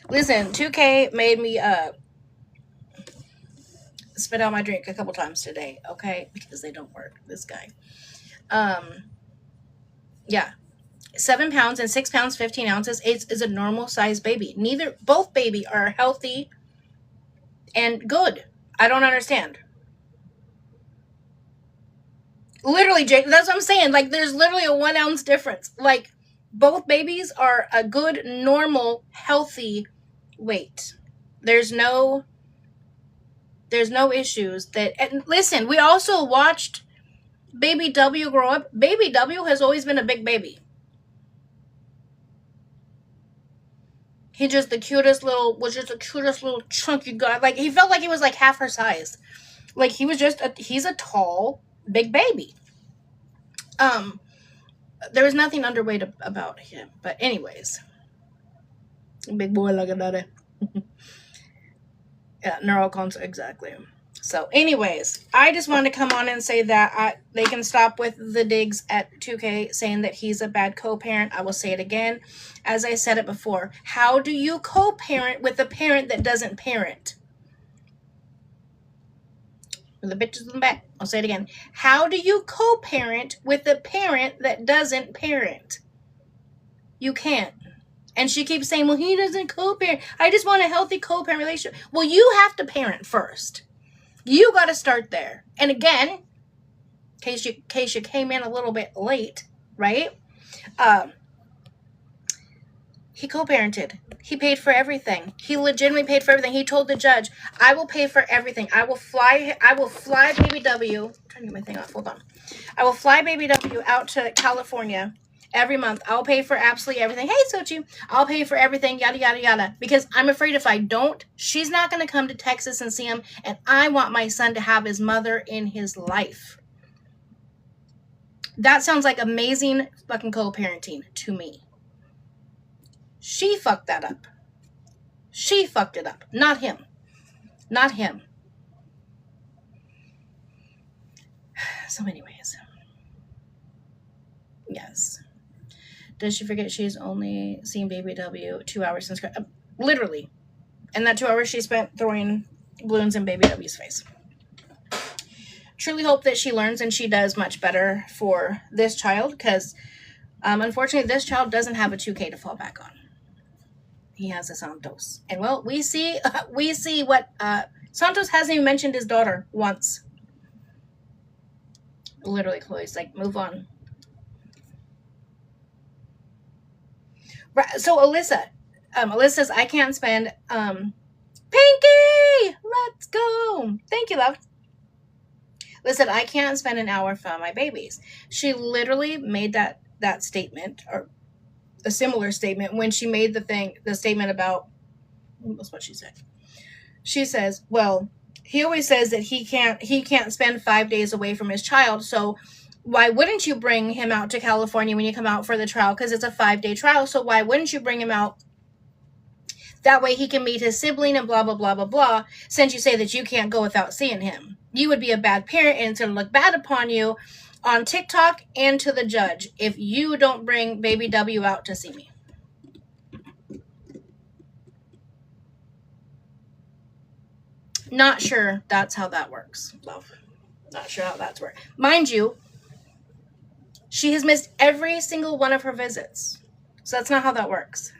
Listen, 2K made me spit out my drink a couple times today, okay? Because they don't work, this guy. Yeah. 7 pounds and 6 pounds, 15 ounces is a normal size baby. Both baby are healthy and good. I don't understand. Literally, Jake, that's what I'm saying. Like, there's literally a 1 ounce difference. Like, both babies are a good, normal, healthy weight. There's no issues that, and listen, we also watched Baby W grow up. Baby W has always been a big baby. He was just the cutest little chunky guy. Like, he felt like he was like half her size. Like, he was he's a tall, big baby. There was nothing underweight about him. But anyways, big boy like a daddy. Yeah, neurocons, exactly. So anyways, I just wanted to come on and say that they can stop with the digs at 2K saying that he's a bad co-parent. I will say it again, as I said it before. How do you co-parent with a parent that doesn't parent? The bitches in the back. I'll say it again. How do you co-parent with a parent that doesn't parent? You can't. And she keeps saying, well, he doesn't co-parent. I just want a healthy co-parent relationship. Well, you have to parent first. You got to start there. And again, in case you came in a little bit late, right? He co-parented. He paid for everything. He legitimately paid for everything. He told the judge, I will pay for everything. I will fly Baby W. I'm trying to get my thing off. Hold on. I will fly Baby W out to California every month. I'll pay for absolutely everything. Hey, Sochi, I'll pay for everything, yada, yada, yada. Because I'm afraid if I don't, she's not going to come to Texas and see him. And I want my son to have his mother in his life. That sounds like amazing fucking co-parenting to me. She fucked that up. She fucked it up. Not him. Not him. So anyways. Yes. Does she forget she's only seen Baby W 2 hours since... literally. And that 2 hours she spent throwing balloons in Baby W's face. Truly hope that she learns and she does much better for this child. Because, unfortunately, this child doesn't have a 2K to fall back on. He has a Santos. And, well, we see what... Santos hasn't even mentioned his daughter once. Literally, Chloe's like, move on. Right, so Alyssa says, I can't spend, Pinky, let's go. Thank you, love. Listen, I can't spend an hour for my babies. She literally made that statement, or a similar statement, when she made the statement about, that's what she said. She says, well, he always says that he can't spend 5 days away from his child, so Why wouldn't you bring him out to California when you come out for the trial? Because it's a 5-day trial. So why wouldn't you bring him out? That way he can meet his sibling and blah, blah, blah, blah, blah. Since you say that you can't go without seeing him. You would be a bad parent, and it's going to look bad upon you on TikTok and to the judge if you don't bring baby W out to see me. Not sure that's how that works, love. Not sure how that's worked. Mind you, she has missed every single one of her visits. So that's not how that works.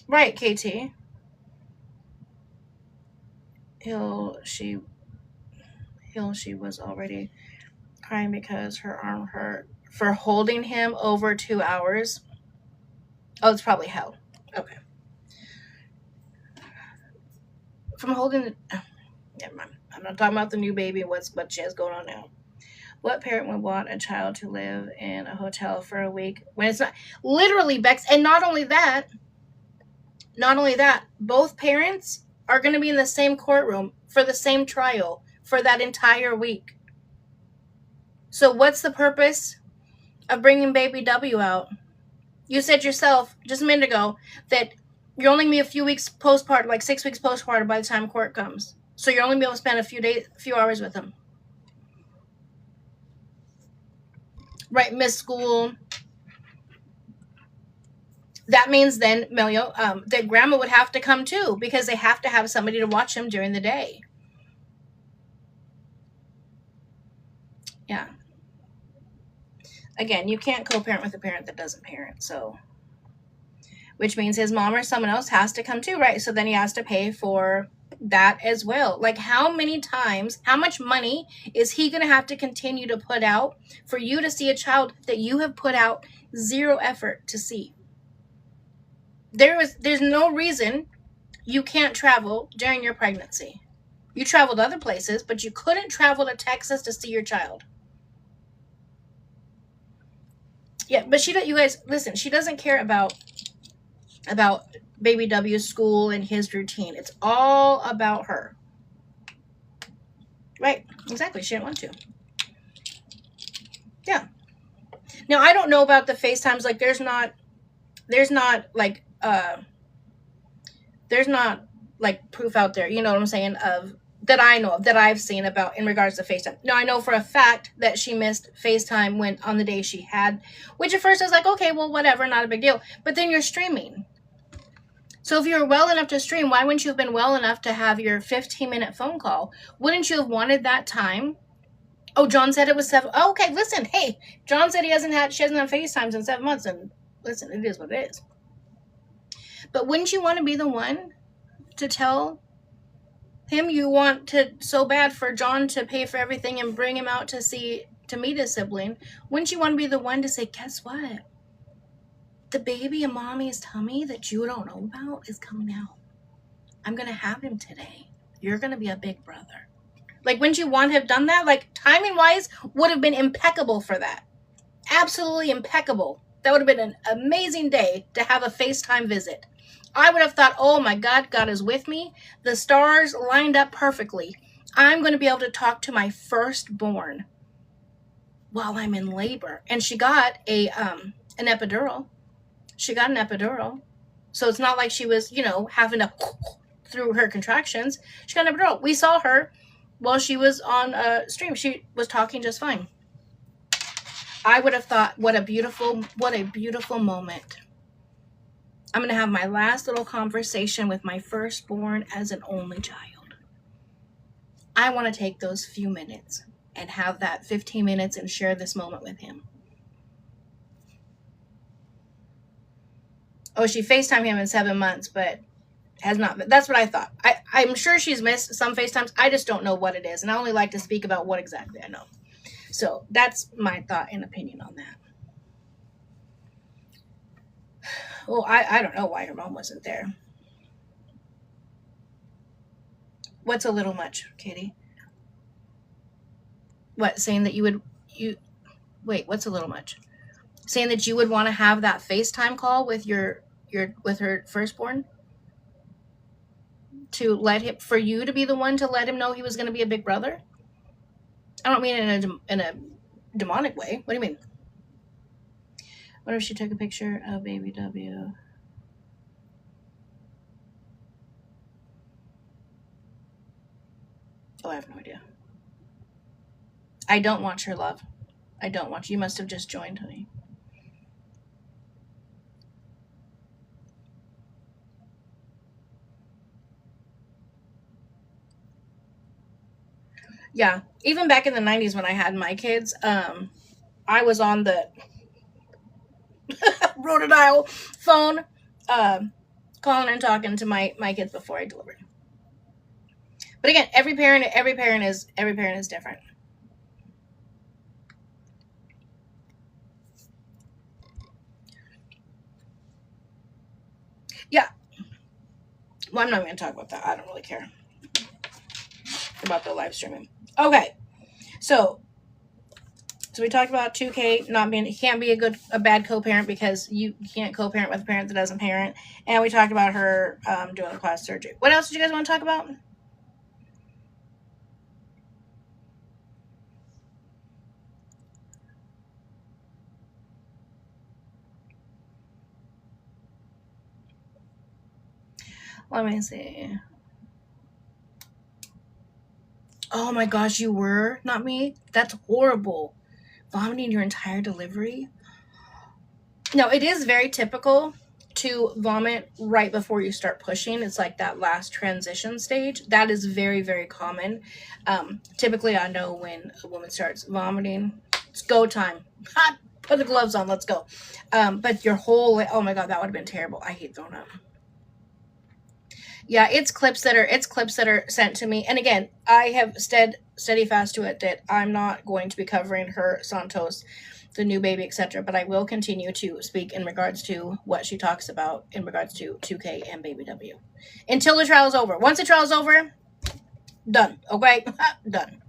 Right, KT. She was already crying because her arm hurt for holding him over 2 hours. Oh, it's probably hell. Okay. From holding the... Oh, never mind. I'm not talking about the new baby, what she has going on now. What parent would want a child to live in a hotel for a week when it's not... Literally, Bex, and not only that, both parents are going to be in the same courtroom for the same trial for that entire week. So what's the purpose of bringing baby W out? You said yourself just a minute ago that you're only going to be a few weeks postpartum, like 6 weeks postpartum by the time court comes. So you're only going to be able to spend a few hours with him. Right, miss school. That means then, Melio, that grandma would have to come too, because they have to have somebody to watch him during the day. Yeah. Again, you can't co-parent with a parent that doesn't parent, so... Which means his mom or someone else has to come too, right? So then he has to pay for that as well. Like, how many times, how much money is he going to have to continue to put out for you to see a child that you have put out zero effort to see? There's no reason you can't travel during your pregnancy. You traveled other places, but you couldn't travel to Texas to see your child. Yeah, but you guys, listen, she doesn't care about baby W's school and his routine. It's all about her. Right, exactly. She didn't want to. Yeah. Now, I don't know about the FaceTimes. Like, there's not proof out there, you know what I'm saying, of that I know of, that I've seen about in regards to FaceTime. Now, I know for a fact that she missed FaceTime when on the day she had, which at first I was like, okay, well, whatever, not a big deal. But then you're streaming. So if you were well enough to stream, why wouldn't you have been well enough to have your 15-minute phone call? Wouldn't you have wanted that time? Oh, John said it was 7. Oh, okay, listen, hey, John said she hasn't had FaceTimes in 7 months, and listen, it is what it is. But wouldn't you want to be the one to tell him you want to so bad for John to pay for everything and bring him out to meet his sibling? Wouldn't you want to be the one to say, guess what? The baby in mommy's tummy that you don't know about is coming out. I'm going to have him today. You're going to be a big brother. Like, wouldn't you want to have done that? Like, timing-wise, would have been impeccable for that. Absolutely impeccable. That would have been an amazing day to have a FaceTime visit. I would have thought, oh my God, God is with me. The stars lined up perfectly. I'm going to be able to talk to my firstborn while I'm in labor. And she got an epidural. She got an epidural. So it's not like she was, having to through her contractions. She got an epidural. We saw her while she was on stream. She was talking just fine. I would have thought, what a beautiful moment. I'm going to have my last little conversation with my firstborn as an only child. I want to take those few minutes and have that 15 minutes and share this moment with him. Oh, she FaceTimed him in 7 months, but has not. That's what I thought. I'm sure she's missed some FaceTimes. I just don't know what it is. And I only like to speak about what exactly I know. So that's my thought and opinion on that. Well, I don't know why her mom wasn't there. What's a little much, Katie? What, saying that wait, what's a little much? Saying that you would want to have that FaceTime call with with her firstborn? to let him, for you to be the one to let him know he was going to be a big brother? I don't mean in a demonic way. What do you mean? What if she took a picture of baby W? Oh, I have no idea. I don't watch her, love. I don't watch. You must have just joined, honey. Yeah, even back in the 90s when I had my kids, I was on the rotodial phone, calling and talking to my kids before I delivered. But again, every parent is different. Yeah. Well, I'm not going to talk about that. I don't really care about the live streaming. Okay. So we talked about 2K not being, he can't be a bad co-parent because you can't co-parent with a parent that doesn't parent. And we talked about her doing the plastic surgery. What else did you guys want to talk about? Let me see. Oh my gosh, you were? Not me? That's horrible. Vomiting your entire delivery? No, it is very typical to vomit right before you start pushing. It's like that last transition stage. That is very, very common. Typically, I know when a woman starts vomiting, it's go time. Hot, put the gloves on, let's go. But your whole, oh my God, that would have been terrible. I hate throwing up. Yeah, it's clips that are sent to me. And again, I have steady fast to it that I'm not going to be covering her Santos, the new baby, etc. But I will continue to speak in regards to what she talks about in regards to 2K and baby W until the trial is over. Once the trial is over, done. Okay, done.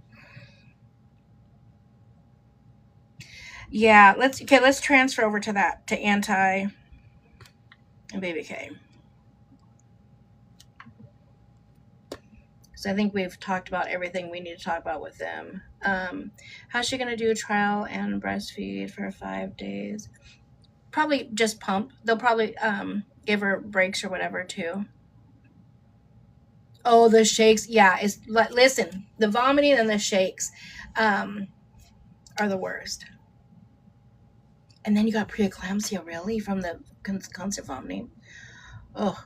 Yeah, let's transfer over to that, to Anti and baby K. I think we've talked about everything we need to talk about with them. How's she going to do a trial and breastfeed for 5 days? Probably just pump. They'll probably give her breaks or whatever too. Oh, the shakes. Yeah, listen, the vomiting and the shakes are the worst. And then you got preeclampsia, really, from the constant vomiting. Oh.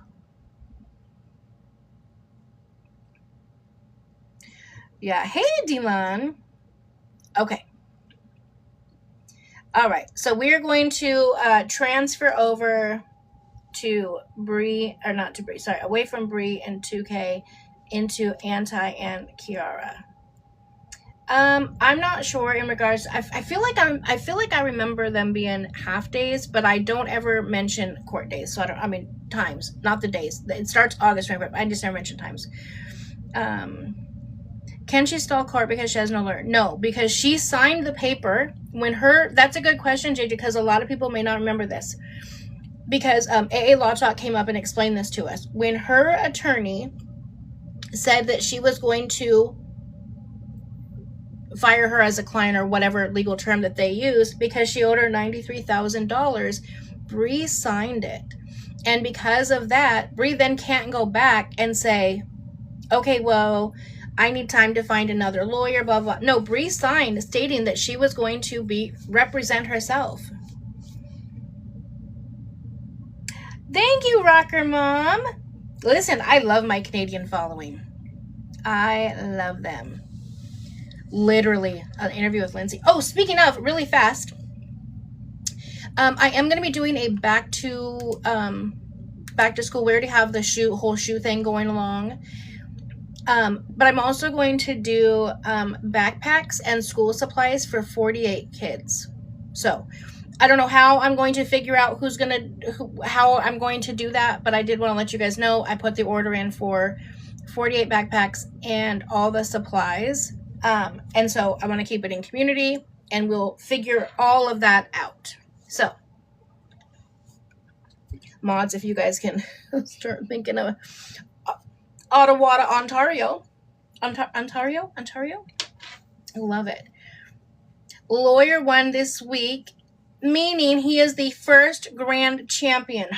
Yeah. Hey, Dylan. Okay. All right. So we're going to transfer over to Bree, or not to Bree, sorry, away from Bree and 2K into Anti and Kiara. I'm not sure in regards. I feel like I remember them being half days, but I don't ever mention court days. So I mean times, not the days. It starts August 25th. I just never mention times. Can she stall court because she has no lawyer? No, because she signed the paper when that's a good question, JJ, because a lot of people may not remember this. Because AA Law Talk came up and explained this to us. When her attorney said that she was going to fire her as a client, or whatever legal term that they used, because she owed her $93,000, Bree signed it. And because of that, Bree then can't go back and say, okay, well, I need time to find another lawyer, blah, blah. No, Bree signed stating that she was going to represent herself. Thank you, Rocker Mom. Listen, I love my Canadian following. I love them. Literally, an interview with Lindsay. Oh, speaking of, really fast, I am going to be doing a back to school. We already have the whole shoe thing going along. But I'm also going to do backpacks and school supplies for 48 kids. So I don't know how I'm going to figure out how I'm going to do that, but I did want to let you guys know I put the order in for 48 backpacks and all the supplies. And so I want to keep it in community, and we'll figure all of that out. So mods, if you guys can start thinking of Ottawa, Ontario. Ontario? I love it. Lawyer won this week, meaning he is the first grand champion.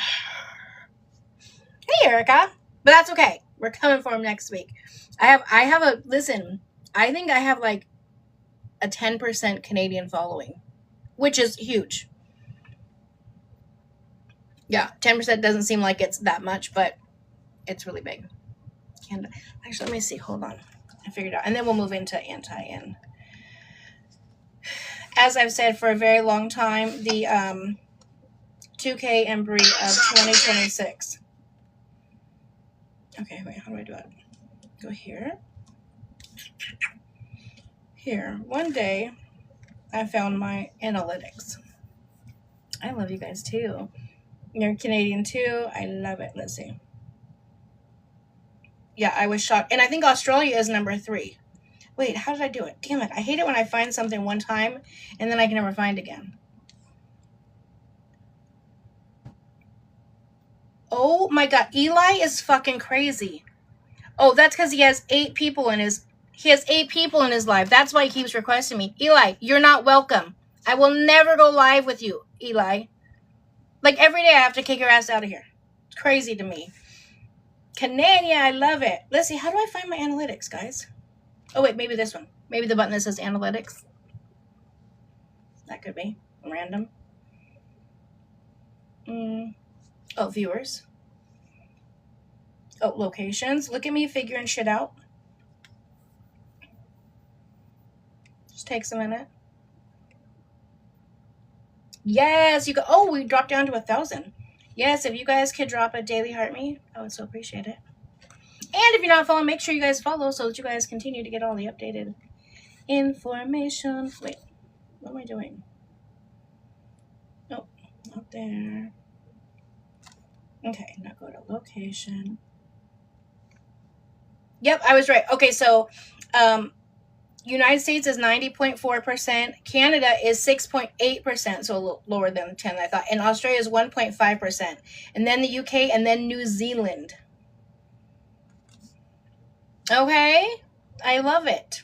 Hey, Erica. But that's okay. We're coming for him next week. Listen, I think I have like a 10% Canadian following, which is huge. Yeah, 10% doesn't seem like it's that much, but it's really big. Canada. Actually, let me see. Hold on. I figured it out. And then we'll move into anti-in. As I've said for a very long time, the 2K and BRI of 2026. Okay, wait, how do I do it? Go here. Here. One day, I found my analytics. I love you guys too. You're Canadian too. I love it. Let's see. Yeah, I was shocked. And I think Australia is number 3. Wait, how did I do it? Damn it. I hate it when I find something one time and then I can never find again. Oh my God. Eli is fucking crazy. Oh, that's because he has 8 people in his live. That's why he keeps requesting me. Eli, you're not welcome. I will never go live with you, Eli. Like every day I have to kick your ass out of here. It's crazy to me. Canadian, I love it. Let's see, how do I find my analytics, guys? Oh, wait, maybe this one. Maybe the button that says analytics. That could be random. Oh, viewers. Oh, locations. Look at me figuring shit out. Just takes a minute. Yes, you go. Oh, we dropped down to 1,000. Yes, if you guys could drop a daily heart me, I would so appreciate it. And if you're not following, make sure you guys follow so that you guys continue to get all the updated information. Wait, what am I doing? Nope, not there. Okay, now go to location. Yep, I was right. Okay, so United States is 90.4%. Canada is 6.8%, so lower than 10, I thought. And Australia is 1.5%. And then the UK, and then New Zealand. Okay, I love it.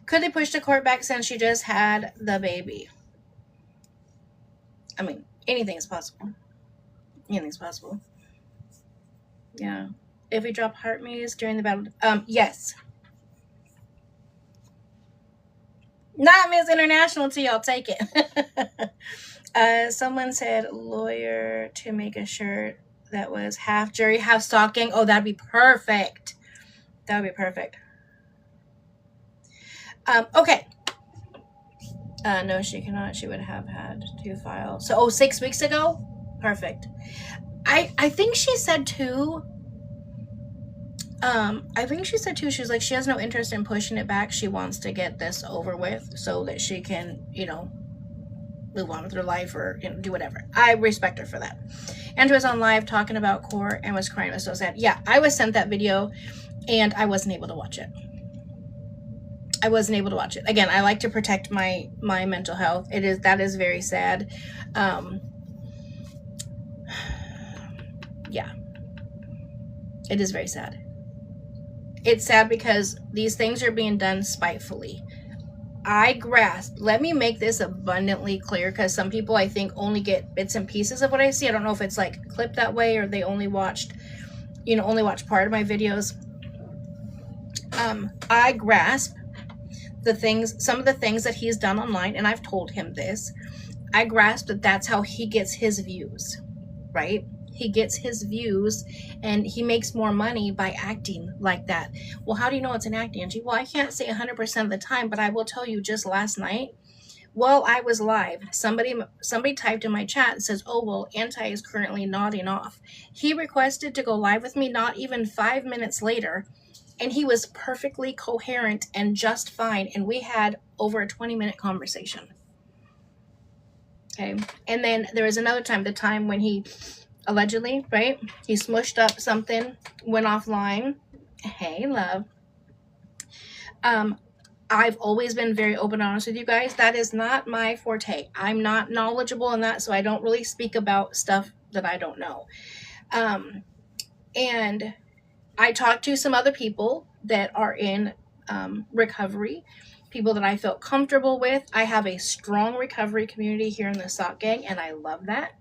Could they push the court back since she just had the baby? I mean, anything is possible. Anything's possible. Yeah. If we drop heart me's during the battle, yes. Not Miss International to y'all, take it. Someone said lawyer to make a shirt that was half jury, half stocking. Oh, that'd be perfect. That would be perfect. Okay. No, she cannot. She would have had to file. So, 6 weeks ago? Perfect. I think she said too. She was like, she has no interest in pushing it back. She wants to get this over with so that she can, move on with her life or do whatever. I respect her for that. Andrew was on live talking about court and was crying. It was so sad. Yeah, I was sent that video and I wasn't able to watch it. Again, I like to protect my mental health. That is very sad. Yeah. It is very sad. It's sad because these things are being done spitefully. Let me make this abundantly clear, because some people, I think, only get bits and pieces of what I see. I don't know if it's like clipped that way or they only watched part of my videos. I grasp some of the things that he's done online, and I've told him this. I grasp that that's how he gets his views, right? He gets his views and he makes more money by acting like that. Well, how do you know it's an act, Angie? Well, I can't say 100% of the time, but I will tell you, just last night, while I was live, somebody typed in my chat and says, oh, well, Anti is currently nodding off. He requested to go live with me not even 5 minutes later, and he was perfectly coherent and just fine, and we had over a 20-minute conversation. Okay, and then there was another time, the time when he allegedly, right? He smushed up something, went offline. Hey, love. I've always been very open and honest with you guys. That is not my forte. I'm not knowledgeable in that, so I don't really speak about stuff that I don't know. And I talked to some other people that are in recovery, people that I felt comfortable with. I have a strong recovery community here in the SOC gang, and I love that.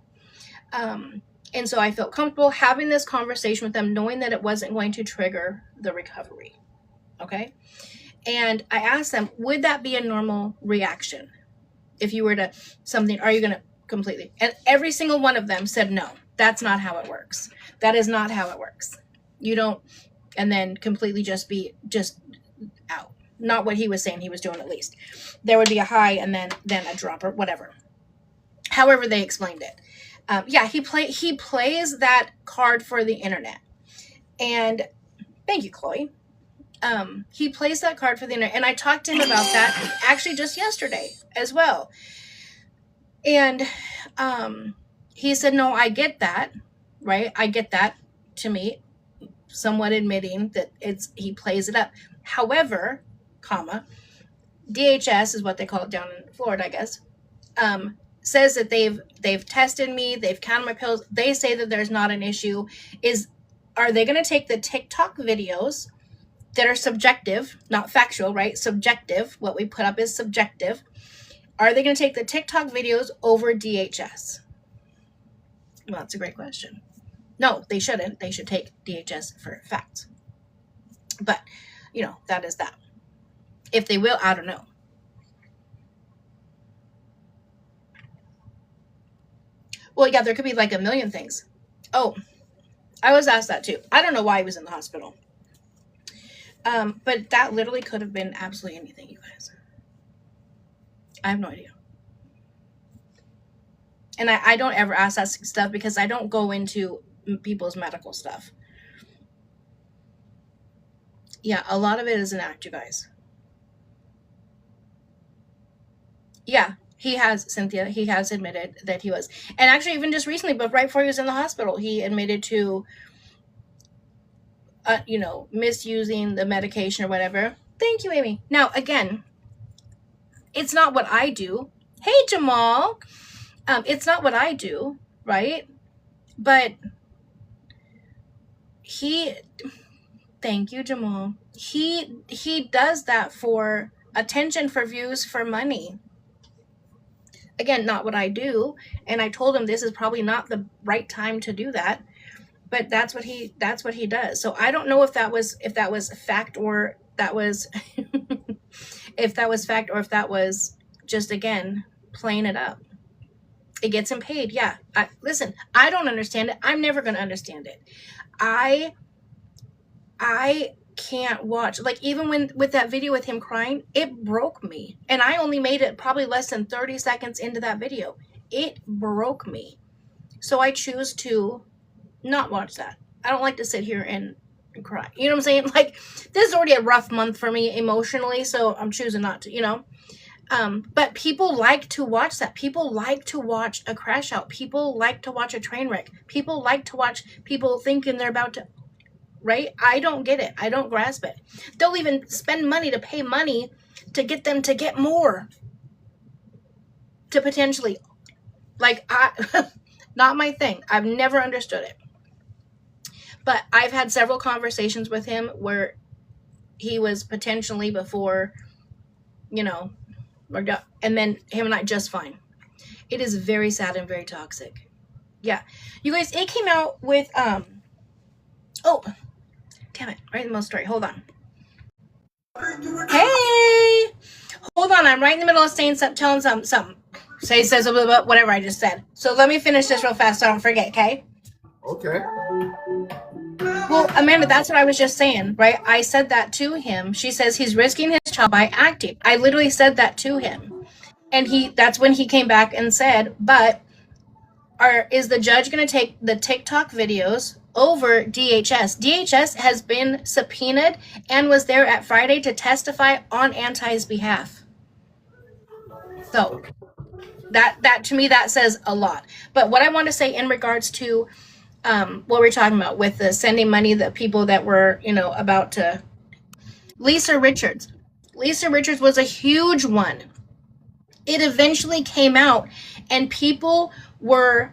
And so I felt comfortable having this conversation with them, knowing that it wasn't going to trigger the recovery. Okay. And I asked them, would that be a normal reaction? If you were to something, are you going to completely? And every single one of them said, no, that's not how it works. That is not how it works. You don't, and then completely just out. Not what he was saying he was doing, at least. There would be a high and then a drop or whatever. However they explained it. He plays that card for the internet. And thank you, Chloe. He plays that card for the internet. And I talked to him about that actually just yesterday as well. And he said, no, I get that, right? I get that, to me, somewhat admitting that he plays it up. However, DHS is what they call it down in Florida, I guess, says that they've tested me, they've counted my pills. They say that there's not an issue. Are they going to take the TikTok videos that are subjective, not factual, right? Subjective. What we put up is subjective. Are they going to take the TikTok videos over DHS? Well, that's a great question. No, they shouldn't. They should take DHS for facts. But, that is that. If they will, I don't know. Well, yeah, there could be like a million things. Oh, I was asked that too. I don't know why he was in the hospital. But that literally could have been absolutely anything, you guys. I have no idea. And I don't ever ask that stuff because I don't go into people's medical stuff. Yeah, a lot of it is an act, you guys. Yeah, he has, Cynthia. He has admitted that he was. And actually, even just recently, but right before he was in the hospital, he admitted to, misusing the medication or whatever. Thank you, Amy. Now, again, it's not what I do. Hey, Jamal. It's not what I do, right? But thank you, Jamal. He does that for attention, for views, for money. Again, not what I do. And I told him this is probably not the right time to do that. But that's what he does. So I don't know if that was fact or that was if that was fact or if that was just, again, playing it up. It gets him paid. Yeah. Listen, I don't understand it. I'm never going to understand it. I can't watch, like, even with that video with him crying, it broke me. And I only made it probably less than 30 seconds into that video. It broke me. So I choose to not watch that. I don't like to sit here and cry. You know what I'm saying? Like, this is already a rough month for me emotionally, so I'm choosing not to, But people like to watch that. People like to watch a crash out. People like to watch a train wreck. People like to watch people thinking they're about to, right? I don't get it. I don't grasp it. They'll even spend money to pay money to get them to get more. To potentially, not my thing. I've never understood it. But I've had several conversations with him where he was potentially before, and then him and I just fine. It is very sad and very toxic. Yeah. You guys, it came out with, oh, damn it. Right in the middle story. Hold on. Hey! Hold on. I'm right in the middle of telling something. Says whatever I just said. So let me finish this real fast so I don't forget, okay? Okay. Well, Amanda, that's what I was just saying, right? I said that to him. She says he's risking his child by acting. I literally said that to him. And that's when he came back and said, but is the judge going to take the TikTok videos over DHS? DHS has been subpoenaed and was there at Friday to testify on Anti's behalf. So that to me, that says a lot. But what I want to say in regards to what we're talking about with the sending money, the people that were, about to, Lisa Richards. Lisa Richards was a huge one. It eventually came out, and people were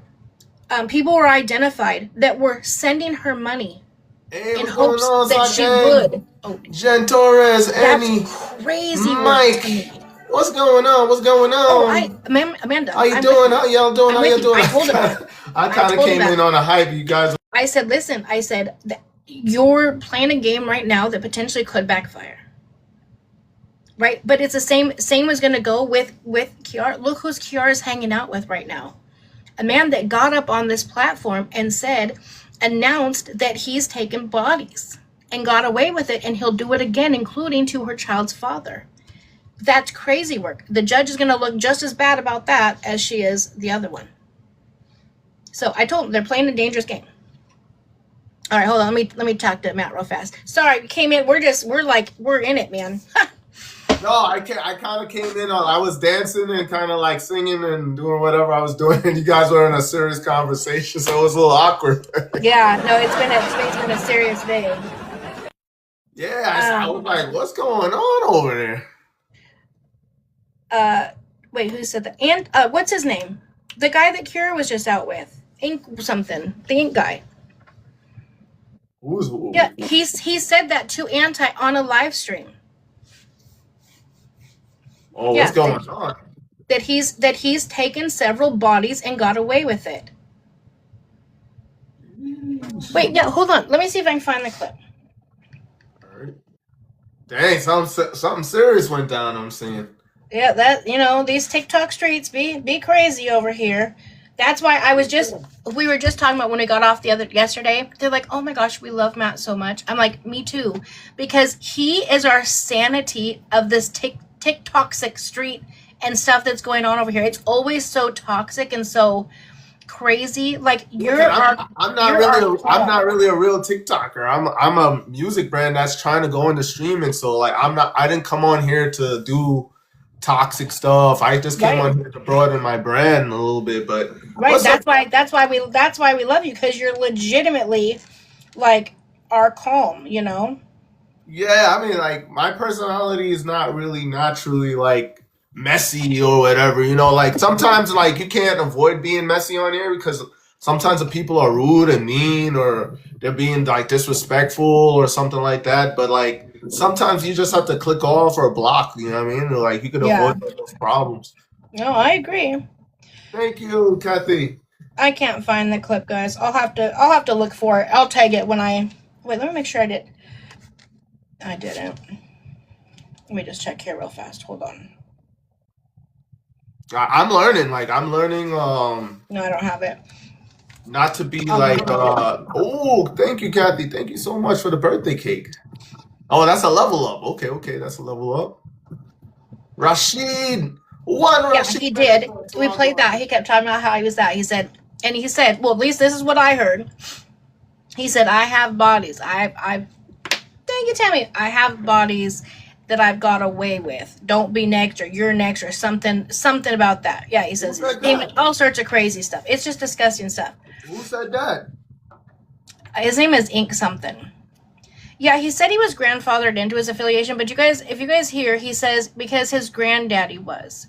identified that were sending her money Hey, in what's going hopes on, that she Zach? would. Oh, Jen Torres, that's Annie, crazy work to me. Mike. What's going on? What's going Oh, on? Amanda, How you I'm doing? with you. How y'all doing? I'm How with y'all you. doing? I told him that. I I kind of told him came that. in on a hype. You guys. I said, listen, you're playing a game right now that potentially could backfire. Right? But it's the same was going to go with Kiara. Look who's Kiara's hanging out with right now. A man that got up on this platform and announced that he's taken bodies and got away with it, and he'll do it again, including to her child's father. That's crazy work. The judge is going to look just as bad about that as she is the other one. So I told them they're playing a dangerous game. All right, hold on. Let me talk to Matt real fast. Sorry, we came in. We're in it, man. No, I kind of came in on. I was dancing and kind of like singing and doing whatever I was doing, and you guys were in a serious conversation, so it was a little awkward. Yeah, no, it's been a serious day. Yeah, I was like, "What's going on over there?" Wait, who said that? And what's his name? The guy that Kira was just out with, Ink something, the Ink guy. Yeah, he said that to Anti on a live stream. Oh, yeah, what's going on? That he's taken several bodies and got away with it. Wait, yeah, hold on. Let me see if I can find the clip. All right. Dang, something serious went down, I'm seeing. Yeah, that, these TikTok streets be crazy over here. That's why we were just talking about when we got off yesterday. They're like, oh my gosh, we love Matt so much. I'm like, me too. Because he is our sanity of this TikToxic street and stuff that's going on over here. It's always so toxic and so crazy. Like I'm not really a real TikToker. I'm a music brand that's trying to go into streaming. So like I didn't come on here to do toxic stuff. I just came on here to broaden my brand a little bit, but that's why we love you, because you're legitimately like our calm, Yeah, I mean, like my personality is not really naturally like messy or whatever, like sometimes like you can't avoid being messy on here because sometimes the people are rude and mean or they're being like disrespectful or something like that, but like sometimes you just have to click off or block, you know what I mean? Like you can avoid those problems. No, I agree. Thank you, Kathy. I can't find the clip, guys. I'll have to look for it. I'll tag it when I wait. Let me make sure I did. I didn't. Let me just check here real fast. Hold on. I'm learning. No, I don't have it. Not to be oh, thank you, Kathy. Thank you so much for the birthday cake. Oh, that's a level up. Okay, that's a level up. Rashid. Yeah, he did. We played that. He kept talking about how he was that. He said, well, at least this is what I heard. He said, I have bodies. Thank you, Tammy. I have bodies that I've got away with. Don't be next, or you're next, or something about that. Yeah, he says all sorts of crazy stuff. It's just disgusting stuff. Who said that? His name is Ink something. Yeah, he said he was grandfathered into his affiliation, but if you guys hear, he says because his granddaddy was.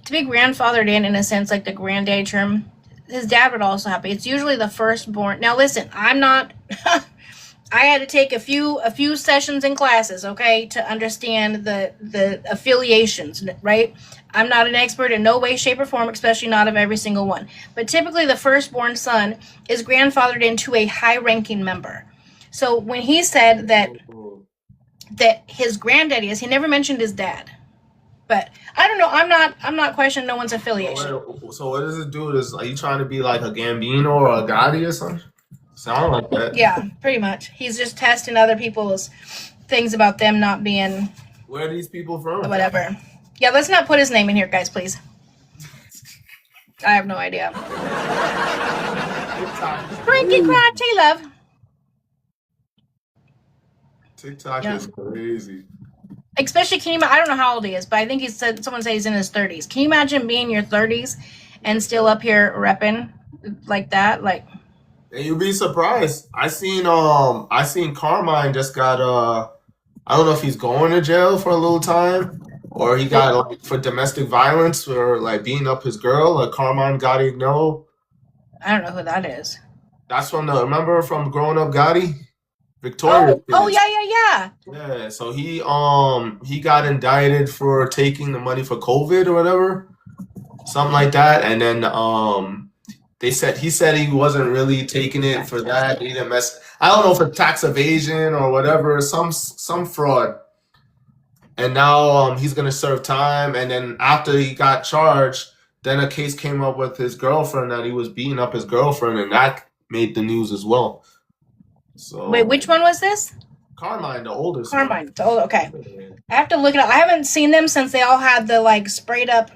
To be grandfathered in a sense, like the granddaddy term, his dad would also have. It's usually the firstborn. Now listen, I'm not I had to take a few sessions in classes, okay, to understand the affiliations, right? I'm not an expert in no way, shape, or form, especially not of every single one. But typically the firstborn son is grandfathered into a high-ranking member. So when he said that his granddaddy is, he never mentioned his dad. But I don't know. I'm not questioning no one's affiliation. So what does it do? Are you trying to be like a Gambino or a Gotti or something? Sound like that. Yeah, pretty much. He's just testing other people's things about them not being. Where are these people from? Whatever. Yeah, let's not put his name in here, guys, please. I have no idea. Frankie Crotchy, love. TikTok is crazy. Especially, I don't know how old he is, but I think someone said he's in his 30s. Can you imagine being in your 30s and still up here repping like that? Like, and you'd be surprised. I seen Carmine just got I don't know if he's going to jail for a little time or he got like for domestic violence or like beating up his girl, like Carmine Gotti. I don't know who that is. That's from the remember from Growing Up Gotti? Victoria. Oh yeah. Yeah, so he got indicted for taking the money for COVID or whatever. Something like that. And then he said he wasn't really taking it for that. He didn't mess I don't know for tax evasion or whatever, some fraud. And now he's gonna serve time. And then after he got charged, then a case came up with his girlfriend that he was beating up his girlfriend, and that made the news as well. So Wait, which one was this? Carmine, the oldest. Carmine. Oh, okay. I have to look it up. I haven't seen them since they all had the like sprayed up.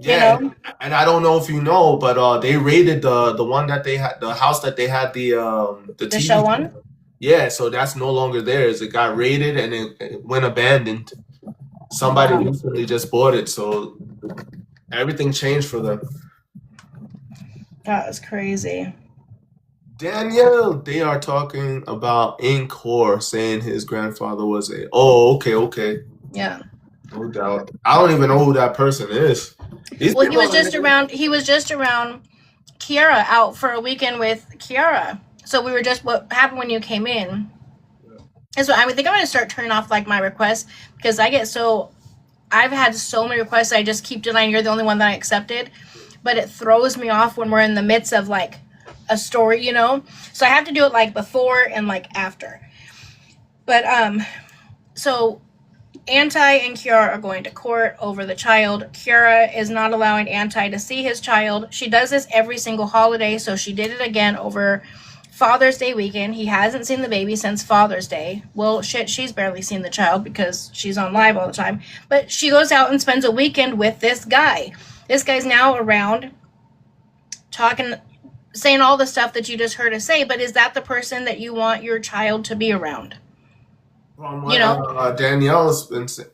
Yeah, and I don't know if you know, but they raided the one that they had, the house that they had the TV show on. Yeah, so that's no longer theirs. It got raided and it went abandoned. Somebody recently just bought it, so everything changed for them. That was crazy. Danielle, they are talking about in core saying his grandfather was a. Oh, okay. Yeah. No doubt. I don't even know who that person is. He was just around. He was just around Kiara, out for a weekend with Kiara. So we were just what happened when you came in. And so I think I'm going to start turning off like my requests because I've had so many requests. I just keep denying. You're the only one that I accepted, but it throws me off when we're in the midst of like a story, you know. So I have to do it like before and like after. But so Anti and Kiara are going to court over the child. Kiara is not allowing Anti to see his child. She does this every single holiday, so she did it again over Father's Day weekend. He hasn't seen the baby since Father's Day. Well, shit, she's barely seen the child because she's on live all the time. But she goes out and spends a weekend with this guy. This guy's now around talking, saying all the stuff that you just heard us say, but is that the person that you want your child to be around? From what Danielle's been saying.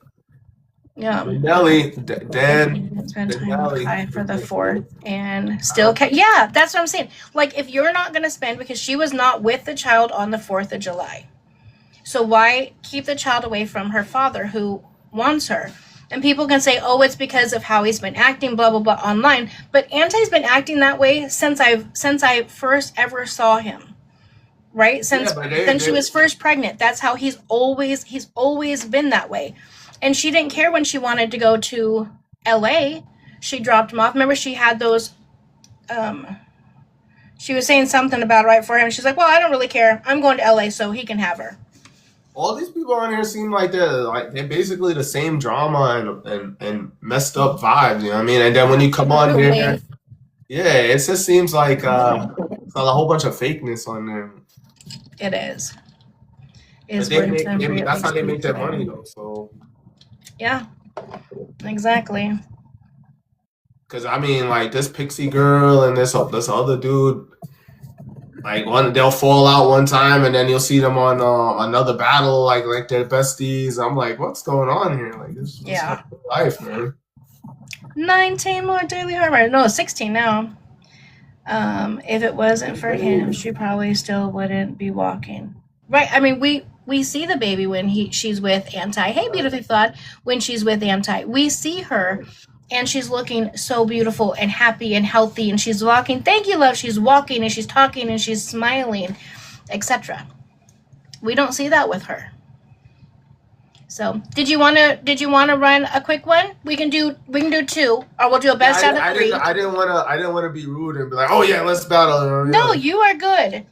Yeah. Nelly, Spend time with Kai for the 4th and still yeah, that's what I'm saying. Like, if you're not going to spend, because she was not with the child on the 4th of July. So why keep the child away from her father who wants her? And people can say, oh, it's because of how he's been acting, blah, blah, blah, online. But Anti's been acting that way since I first ever saw him. Right? Since she was first pregnant. That's how he's always been that way. And she didn't care when she wanted to go to LA. She dropped him off. Remember, she had those she was saying something about it right for him. She's like, well, I don't really care. I'm going to LA so he can have her. All these people on here seem like they're basically the same drama and messed up vibes, you know what I mean? And then when you come on here, yeah, it just seems like a whole bunch of fakeness on there. It is. That's how they make their money, though. So yeah, exactly. Because I mean, like this Pixie girl and this other dude, like they'll fall out one time and then you'll see them on another battle, like they're besties. I'm like, what's going on here? Like this is life, man. 19 more daily hard. No, 16 now. If it wasn't for him, she probably still wouldn't be walking. Right. I mean, we see the baby when she's with Anti. Hey, beautiful thought. When she's with Anti, we see her and she's looking so beautiful and happy and healthy and she's walking. Thank you, love. She's walking and she's talking and she's smiling, etc. We don't see that with her. So, did you want to run a quick one? We can do 2, or we'll do a best out of 3. I didn't want to be rude and be like, oh yeah, let's battle. No, you are good.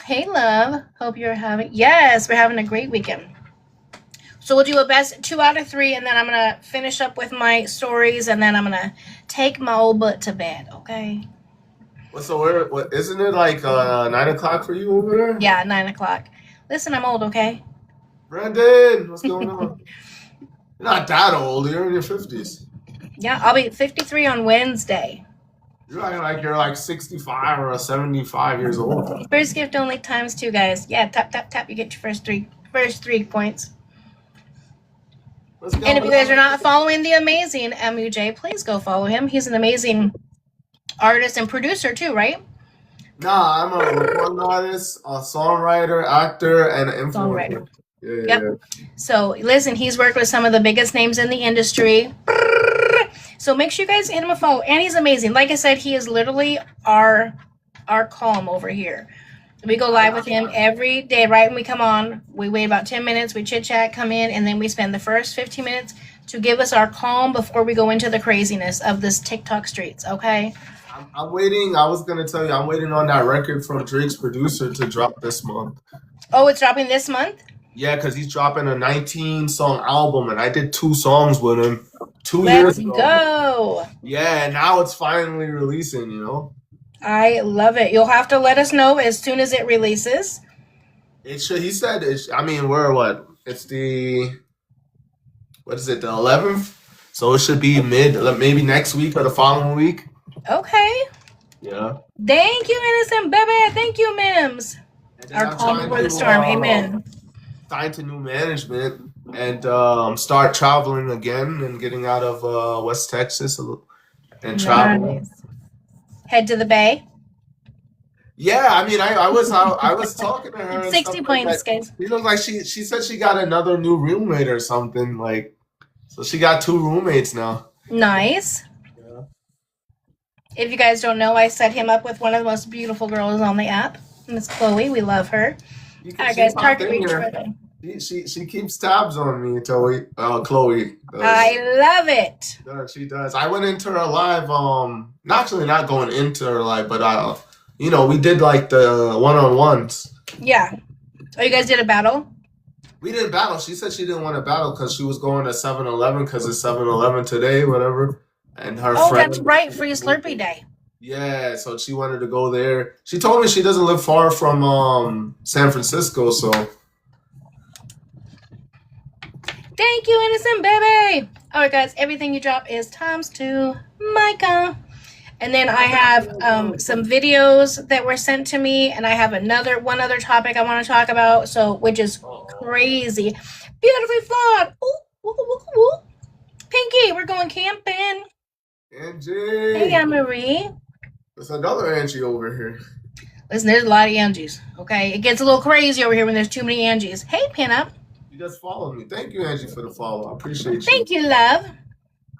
Hey love, hope you're having. Yes, we're having a great weekend. So we'll do a best 2 out of 3, and then I'm gonna finish up with my stories, and then I'm gonna take my old butt to bed. Okay. So isn't it like 9 o'clock for you over there? Yeah, 9 o'clock. Listen, I'm old, okay? Brandon, what's going on? You're not that old. You're in your 50s. Yeah, I'll be 53 on Wednesday. You're like you're like 65 or 75 years old. First gift only times 2, guys. Yeah, tap, tap, tap. You get your first three points. And if you guys are not following the amazing MUJ, please go follow him. He's an amazing artist and producer too, right? Nah, I'm a recording artist, a songwriter, actor, and an influencer. Songwriter. Yeah, Yep. yeah. So listen, he's worked with some of the biggest names in the industry. So make sure you guys hit him a follow. And he's amazing. Like I said, he is literally our calm over here. We go live with him every day, right when we come on. We wait about 10 minutes, we chit chat, come in, and then we spend the first 15 minutes to give us our calm before we go into the craziness of this TikTok streets, okay? I'm waiting. I was gonna tell you, I'm waiting on that record from Drake's producer to drop this month. Oh, it's dropping this month? Yeah, because he's dropping a 19-song album, and I did 2 songs with him 2 years ago. Let's go. Yeah, and now it's finally releasing, you know? I love it. You'll have to let us know as soon as it releases. It should, he said, I mean, we're what? It's what is it, the 11th? So it should be maybe next week or the following week. Okay. Yeah. Thank you, Innocent Baby. Thank you, Mims. Our calm before the storm. Amen. Sign to new management and start traveling again and getting out of West Texas and traveling. Nice. Head to the Bay. Yeah, I mean, I was talking to her. It's 60 points, guys. She looked like she said she got another new roommate or something, like, so she got 2 roommates now. Nice. Yeah. If you guys don't know, I set him up with one of the most beautiful girls on the app. Miss Chloe. We love her. All right, guys. Target reach for them. She keeps tabs on me, Chloe. I love it. She does. I went into her live. Actually, not going into her live, but we did like the one-on-ones. Yeah. Oh, you guys did a battle? We didn't battle. She said she didn't want to battle because she was going to 7-Eleven because it's 7-Eleven today, whatever. And her friend. Oh, that's right. Free Slurpee Day. Yeah, so she wanted to go there. She told me she doesn't live far from San Francisco, so. Thank you, Innocent Baby. All right, guys. Everything you drop is ×2, Micah. And then I have some videos that were sent to me, and I have one other topic I want to talk about, which is crazy. Beautifully flawed. Ooh, ooh, ooh, ooh. Pinky, we're going camping. Angie. Hey, Anne-Marie. There's another Angie over here. Listen, there's a lot of Angies, okay? It gets a little crazy over here when there's too many Angies. Hey, Pinup. You just followed me. Thank you, Angie, for the follow. I appreciate you. Thank you, love.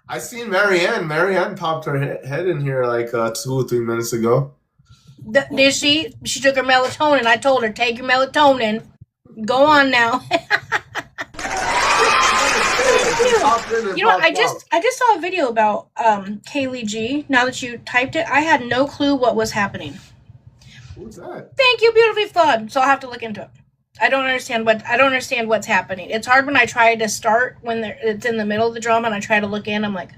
I seen Marianne. Marianne popped her head in here like 2 or 3 minutes ago. Did she? She took her melatonin. I told her, take your melatonin. Go on now. You know what? I just saw a video about Kaylee G. Now that you typed it, I had no clue what was happening. Who's that? Thank you, beautifully flawed. So I'll have to look into it. I don't understand what's happening. It's hard when I try to start when it's in the middle of the drama and I try to look in. I'm like,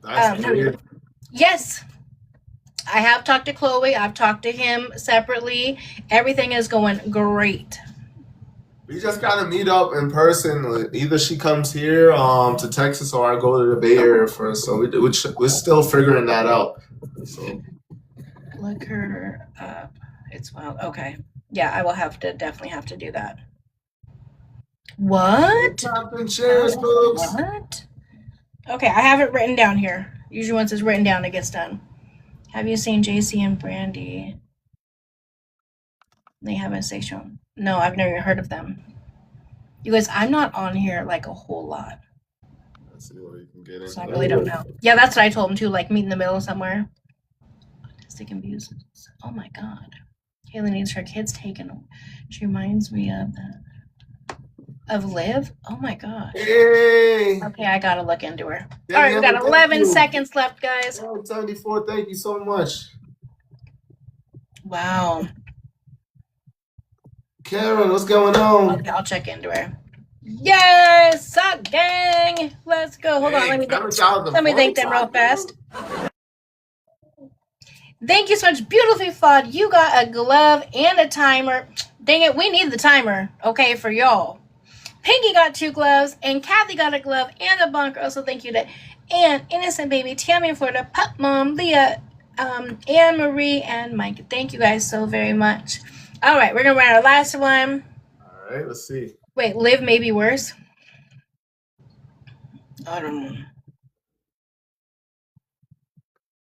that's weird. Yes. I have talked to Chloe. I've talked to him separately. Everything is going great. We just gotta meet up in person. Either she comes here to Texas or I go to the Bay Area first. So we're still figuring that out. So look her up. It's wild. Okay. Yeah, I will definitely have to do that. What? Cheers, folks. What? Okay, I have it written down here. Usually once it's written down, it gets done. Have you seen JC and Brandy? They have a station. No, I've never heard of them. You guys, I'm not on here like a whole lot. Let's see what we can get in. So I really don't know. Yeah, that's what I told him too, like meet in the middle somewhere. Autistic abuse. Oh my God. Kaylee needs her kids taken. She reminds me of that. Of Liv? Oh my gosh. Hey. Okay, I gotta look into her. All right, we got 11 seconds left, guys. 74, thank you so much. Wow. Karen, what's going on? Okay, I'll check into her. Yes, suck gang. Let's go. Hold on, let me thank them real fast. Thank you so much, beautifully flawed. You got a glove and a timer. Dang it, we need the timer, okay, for y'all. Pinky got 2 gloves, and Kathy got a glove and a bunker. Also, thank you to Ann, Innocent Baby, Tammy in Florida, Pup Mom, Leah, Anne Marie, and Mike. Thank you guys so very much. All right, we're gonna run our last one. All right, let's see. Wait, Liv may be worse. I don't know.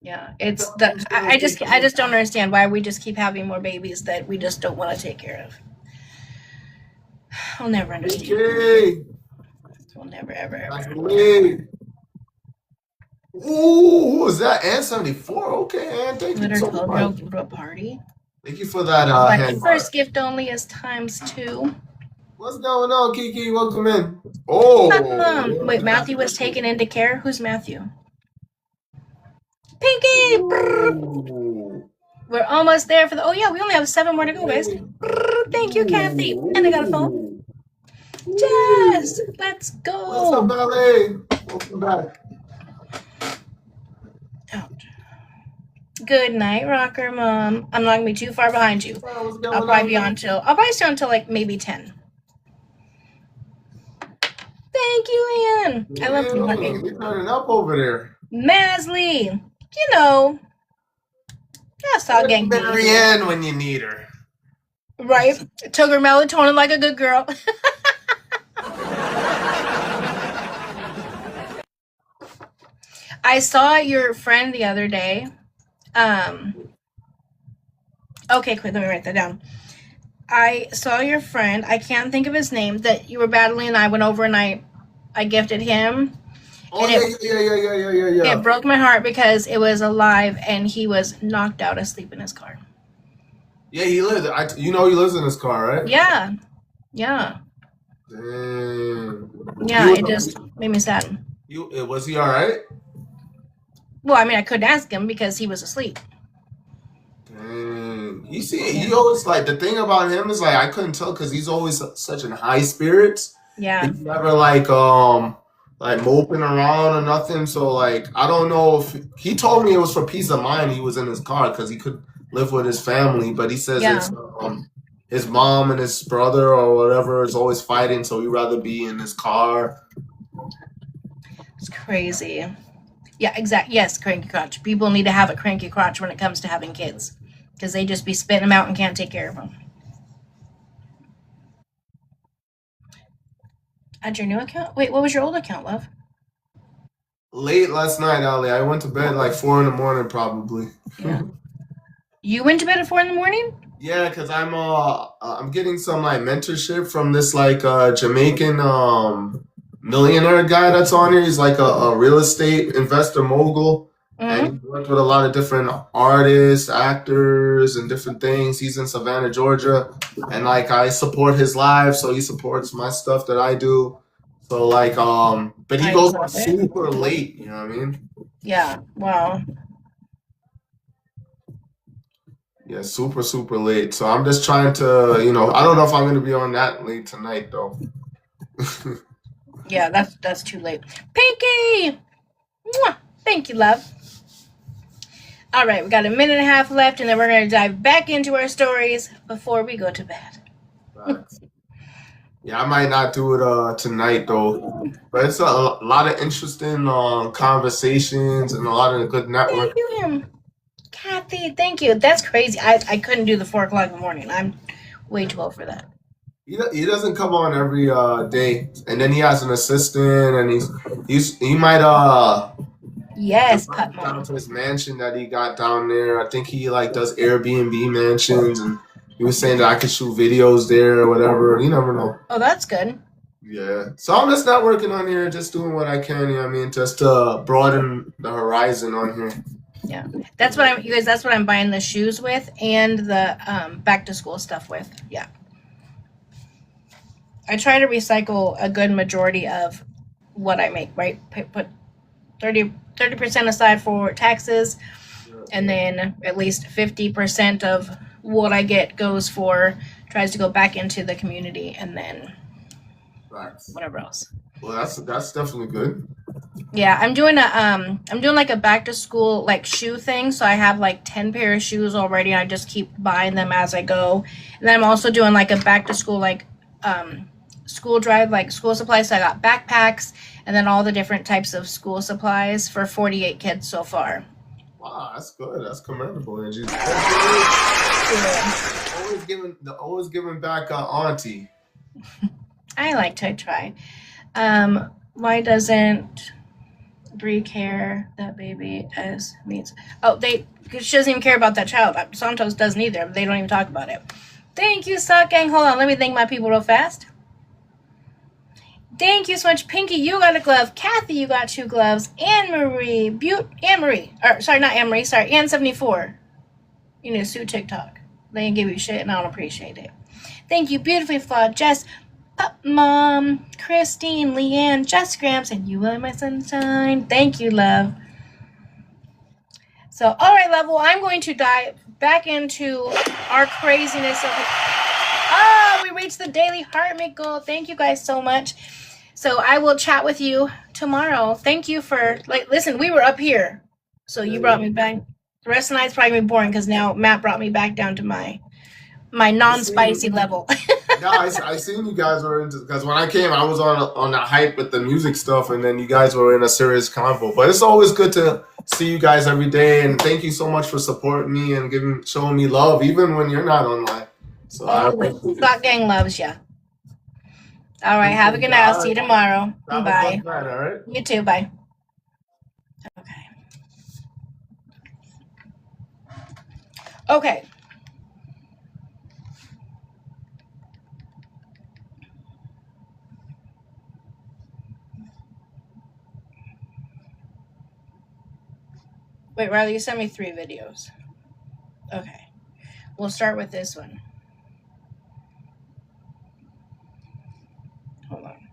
Yeah, it's the I just don't understand why we just keep having more babies that we just don't want to take care of. I'll never understand. Okay. We'll never ever That's ever. the way. Ooh, who was that? Ann 74. Okay, Ann, thank Let you her so 12-year-old much. go to a party. Thank you for that But hand first bar. gift only is ×2. What's going on, Kiki? Welcome in. Oh. Wait, Matthew was taken into care. Who's Matthew? Pinky. Ooh. We're almost there for the. Oh yeah, we only have 7 more to go, guys. Thank you, Kathy. And I got a phone. Jess, let's go. What's up, Ballet? Welcome back. Ouch. Good night, Rocker Mom. I'm not gonna be too far behind you. What's going I'll probably on, be on till like maybe 10. Thank you, Ann. I love you, honey. You're turning up over there. Masley, you know, that's all gang. Marianne when you need her. Right? Took her melatonin like a good girl. I saw your friend the other day. Okay, quick, let me write that down. I saw your friend, I can't think of his name, that you were battling, and I went over and I gifted him. Oh, And yeah. It broke my heart because it was alive and he was knocked out asleep in his car. Yeah, he lives. He lives in his car, right? Yeah. Damn. Yeah, it just made me sad. Was he all right? Well, I mean, I couldn't ask him because he was asleep. Dang. You see, he always like the thing about him is like I couldn't tell because he's always such in high spirits. Yeah. He's never like moping around or nothing. So like I don't know if he told me it was for peace of mind. He was in his car because he could live with his family, but he says it's his mom and his brother or whatever is always fighting, so he'd rather be in his car. It's crazy. Yeah, exactly. Yes, cranky crotch. People need to have a cranky crotch when it comes to having kids because they just be spitting them out and can't take care of them. At your new account? Wait, what was your old account, love? Late last night, Ali. I went to bed like 4 in the morning, probably. Yeah. You went to bed at 4 in the morning? Yeah, because I'm getting some like mentorship from this like Jamaican millionaire guy that's on here. He's like a real estate investor mogul. And he worked with a lot of different artists, actors, and different things. He's in Savannah, Georgia. And like I support his live, so he supports my stuff that I do. So like but he goes on super late, you know what I mean? Yeah. Wow. Yeah, super, super late. So I'm just trying to, I don't know if I'm gonna be on that late tonight though. Yeah, that's too late. Pinky! Mwah! Thank you, love. All right, we got a minute and a half left, and then we're going to dive back into our stories before we go to bed. Yeah, I might not do it tonight, though. But it's a lot of interesting conversations and a lot of good network. Thank you, Kathy. Thank you. That's crazy. I couldn't do the 4 o'clock in the morning. I'm way too old for that. He doesn't come on every day, and then he has an assistant, and he might yes, down to his mansion that he got down there. I think he like does Airbnb mansions, and he was saying that I could shoot videos there or whatever. You never know. Oh, that's good. Yeah, so I'm just not working on here, just doing what I can. You know what I mean, just to broaden the horizon on here. Yeah, that's what I'm buying the shoes with and the back to school stuff with. Yeah. I try to recycle a good majority of what I make, right? Put 30% aside for taxes, and then at least 50% of what I get tries to go back into the community, and then whatever else. Well, that's definitely good. Yeah, I'm doing like a back to school like shoe thing. So I have like 10 pair of shoes already. I just keep buying them as I go, and then I'm also doing like a back to school like school drive, like school supplies. So I got backpacks and then all the different types of school supplies for 48 kids so far. Wow, that's good. That's commendable, Angie. Always giving back, auntie. I like to try. Why doesn't BRI care that baby as needs. Oh, she doesn't even care about that child. Santos doesn't either. They don't even talk about it. Thank you, Sock Gang. Hold on, let me thank my people real fast. Thank you so much, Pinky. You got a glove. Kathy, you got 2 gloves. Anne-Marie. Anne74. You need to sue TikTok. They ain't give you shit, and I don't appreciate it. Thank you, beautifully flawed Jess, Pup Mom, Christine, Leanne, Jess Gramps, and you are my sunshine. Thank you, love. So, all right, love. Well, I'm going to dive back into our craziness of it. Oh, we reached the daily heart rate goal. Thank you guys so much. So I will chat with you tomorrow. Thank you for, listen, we were up here. So you brought me back. The rest of the night's probably going to be boring because now Matt brought me back down to my non-spicy level. No, I seen you guys were into, because when I came, I was on the hype with the music stuff, and then you guys were in a serious convo. But it's always good to see you guys every day, and thank you so much for supporting me and showing me love, even when you're not online. So Sock Gang loves you. All right, have a good night. I'll see you tomorrow. Bye. All right. You too. Bye. Okay. Wait, Riley, you sent me 3 videos. Okay. We'll start with this one. Hold on.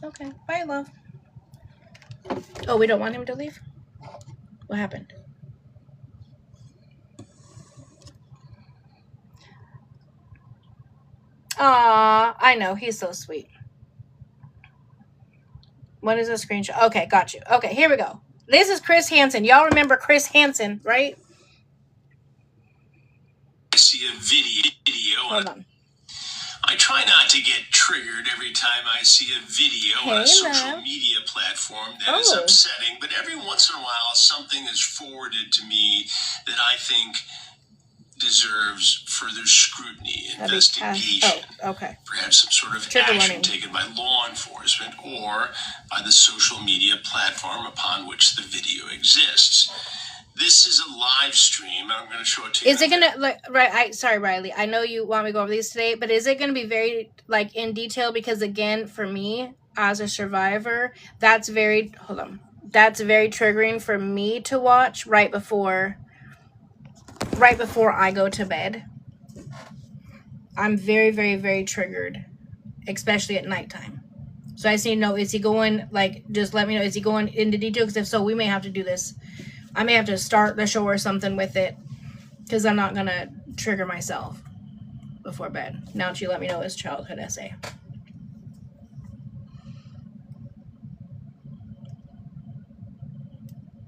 Okay. Bye, love. Oh, we don't want him to leave? What happened? Aw, I know. He's so sweet. What is a screenshot? Okay, got you. Okay, here we go. This is Chris Hansen. Y'all remember Chris Hansen, right? I see a video. Hold on. I try not to get triggered every time I see a video on a social media platform that is upsetting, but every once in a while something is forwarded to me that I think deserves further scrutiny, investigation, perhaps some sort of action taken by law enforcement or by the social media platform upon which the video exists. This is a live stream. I'm going to show it to you. Is it going to, sorry, Riley. I know you want me to go over these today, but is it going to be very, in detail? Because, again, for me, as a survivor, that's very triggering for me to watch right before I go to bed. I'm very, very, very triggered, especially at nighttime. So I just need to know, is he going, just let me know, is he going into detail? Because if so, we may have to do this. I may have to start the show or something with it, because I'm not going to trigger myself before bed. Now that you let me know his childhood essay.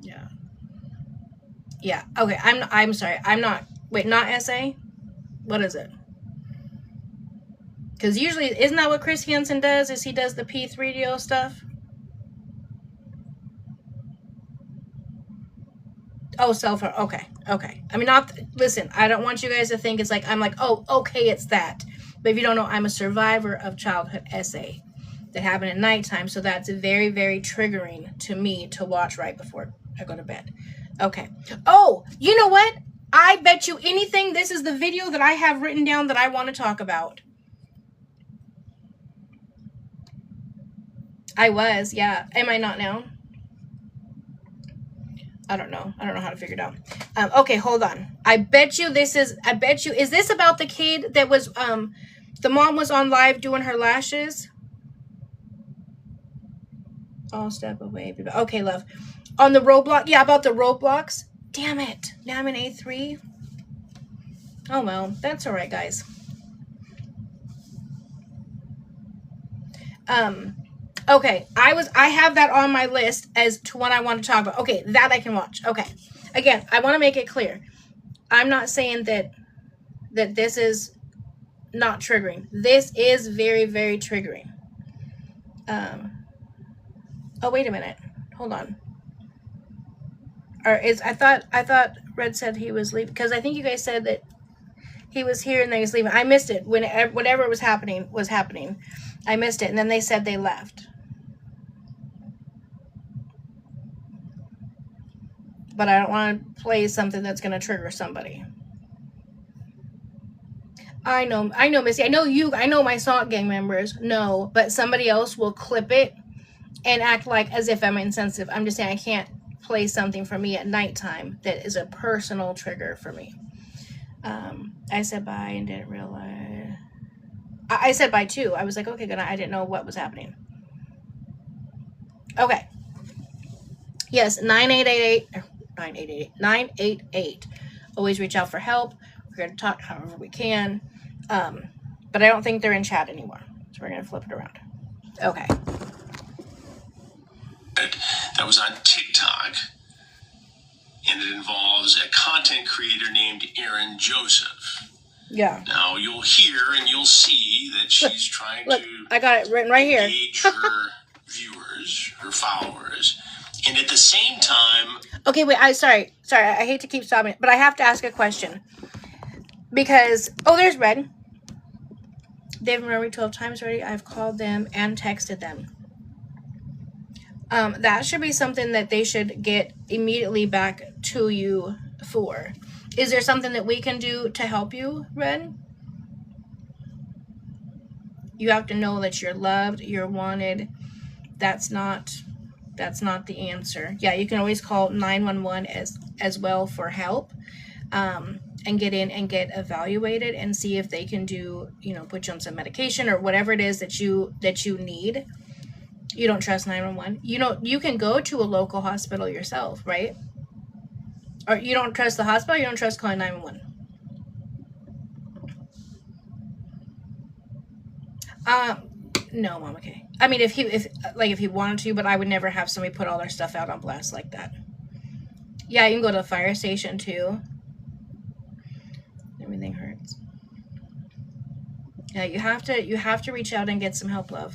Yeah. Yeah. Okay. I'm sorry. I'm not. Wait, not essay? What is it? Because usually, isn't that what Chris Hansen does? Is he does the P3DO stuff? Oh, okay. I mean, listen, I don't want you guys to think it's I'm oh, okay, it's that. But if you don't know, I'm a survivor of childhood essay that happened at nighttime. So that's very, very triggering to me to watch right before I go to bed. Okay. Oh, you know what? I bet you anything this is the video that I have written down that I want to talk about. I was, yeah. Am I not now? I don't know how to figure it out. Okay, hold on. I bet you, is this about the kid that was, the mom was on live doing her lashes? I'll step away. Okay, love. On the Roblox, yeah, about the Roblox. Damn it. Now I'm in A3. Oh, well, that's all right, guys. Okay, I have that on my list as to what I want to talk about. Okay, that I can watch. Okay. Again, I want to make it clear. I'm not saying that this is not triggering. This is very, very triggering. Oh, wait a minute. Hold on. I thought Red said he was leaving, because I think you guys said that he was here and then he was leaving. I missed it. Whatever was happening. I missed it, and then they said they left. but I don't want to play something that's going to trigger somebody. I know, Missy. I know my SOC gang members know, but somebody else will clip it and act like as if I'm insensitive. I'm just saying I can't play something for me at nighttime that is a personal trigger for me. I said bye and didn't realize. I said bye too. I was like, okay, good night. I didn't know what was happening. Okay. Yes, 988. Always reach out for help. We're going to talk however we can. But I don't think they're in chat anymore. So we're going to flip it around. Okay. That was on TikTok. And it involves a content creator named Aaron Joseph. Yeah. Now, you'll hear and you'll see that she's trying to... I got it written right here. ...engage her viewers, her followers. And at the same time... Okay, wait, sorry. I hate to keep stopping, but I have to ask a question. Because, there's Red. They've married 12 times already. I've called them and texted them. That should be something that they should get immediately back to you for. Is there something that we can do to help you, Red? You have to know that you're loved, you're wanted. That's not the answer. Yeah, you can always call 911 as well for help, and get in and get evaluated and see if they can do, put you on some medication or whatever it is that you need. You don't trust 911. You can go to a local hospital yourself, right? Or you don't trust the hospital, you don't trust calling 911. No, Mom, okay. I mean, if he wanted to, but I would never have somebody put all their stuff out on blast like that. Yeah, you can go to the fire station too. Everything hurts. Yeah, you have to reach out and get some help, love.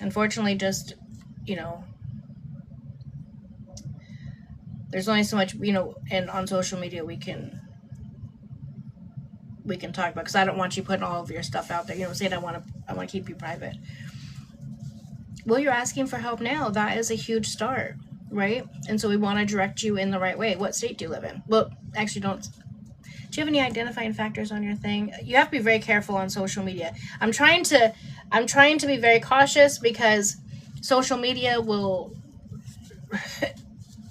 Unfortunately, just, there's only so much, and on social media we can talk about, because I don't want you putting all of your stuff out there. Saying I want to keep you private. Well, you're asking for help now. That is a huge start, right? And so we want to direct you in the right way. What state do you live in? Well, actually, do you have any identifying factors on your thing? You have to be very careful on social media. I'm trying to be very cautious, because social media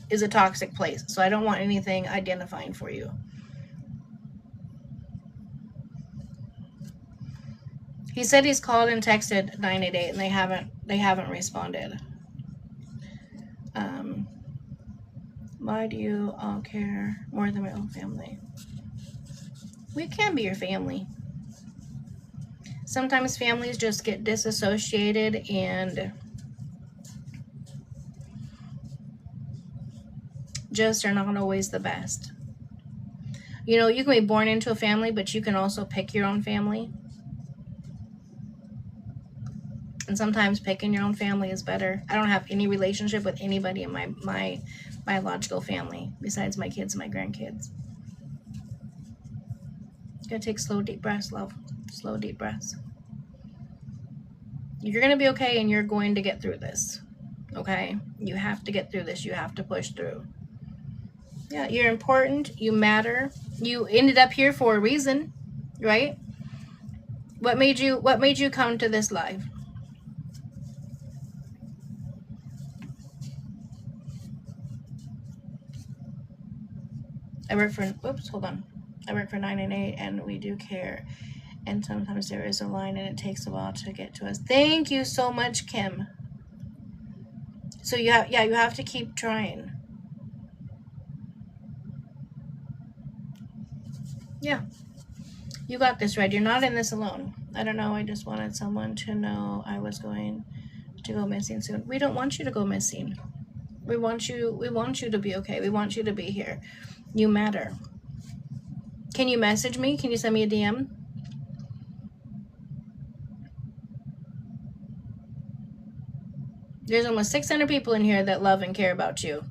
is a toxic place. So I don't want anything identifying for you. He said he's called and texted 988 and they haven't responded. Why do you all care more than my own family? We can be your family. Sometimes families just get disassociated and just are not always the best. You can be born into a family, but you can also pick your own family. And sometimes picking your own family is better. I don't have any relationship with anybody in my biological family besides my kids and my grandkids. You gotta take slow, deep breaths, love. Slow, deep breaths. You're gonna be okay, and you're going to get through this. Okay? You have to get through this. You have to push through. Yeah, you're important. You matter. You ended up here for a reason, right? What made you come to this life? I work for 988 and we do care. And sometimes there is a line and it takes a while to get to us. Thank you so much, Kim. So you have to keep trying. Yeah. You got this, Red. You're not in this alone. I don't know. I just wanted someone to know I was going to go missing soon. We don't want you to go missing. We want you to be okay. We want you to be here. You matter. Can you message me? Can you send me a DM? There's almost 600 people in here that love and care about you.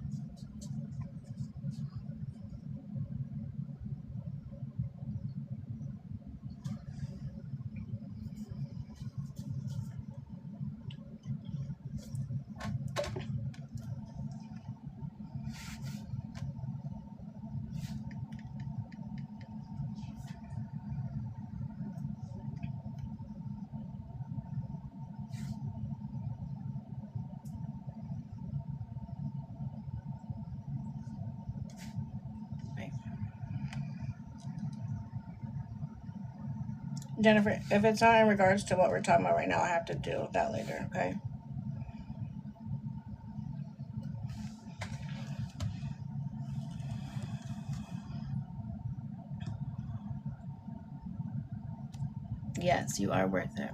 Jennifer, if it's not in regards to what we're talking about right now, I have to deal with that later, okay? Yes, you are worth it.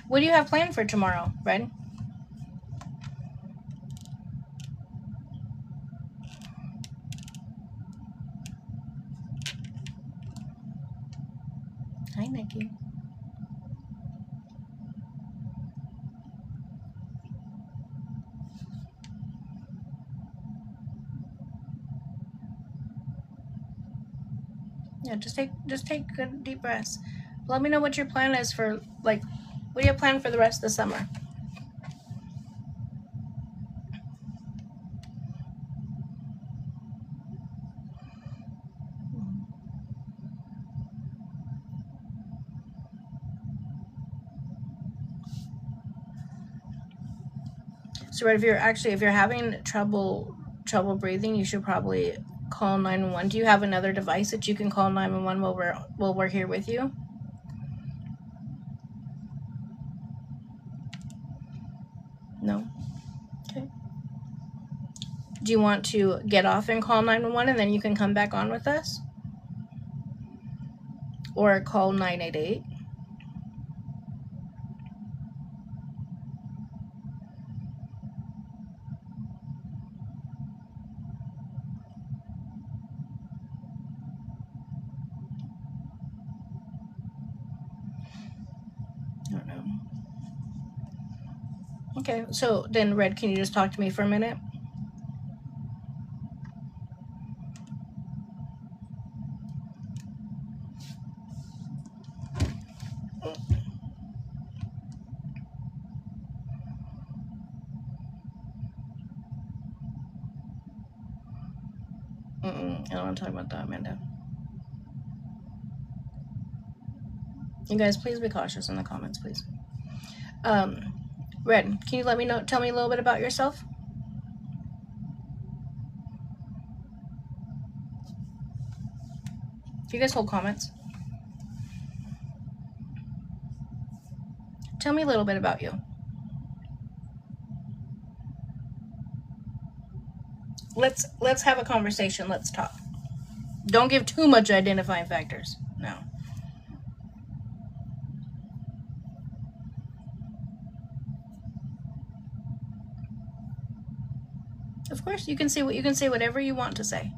What do you have planned for tomorrow, Red? Hi, Nikki. Yeah, just take good deep breaths. Let me know what your plan is for, like, what do you have planned for the rest of the summer? So, Red, if you're having trouble breathing, you should probably call 911. Do you have another device that you can call 911 while we're here with you? No. Okay. Do you want to get off and call 911 and then you can come back on with us? Or call 988? I don't know. Okay, so then, Red, can you just talk to me for a minute? I don't want to talk about that, Amanda. You guys, please be cautious in the comments, please. Red, can you tell me a little bit about yourself? Do you guys hold comments? Tell me a little bit about you. Let's have a conversation. Let's talk. Don't give too much identifying factors. No. Of course, you can say whatever you want to say.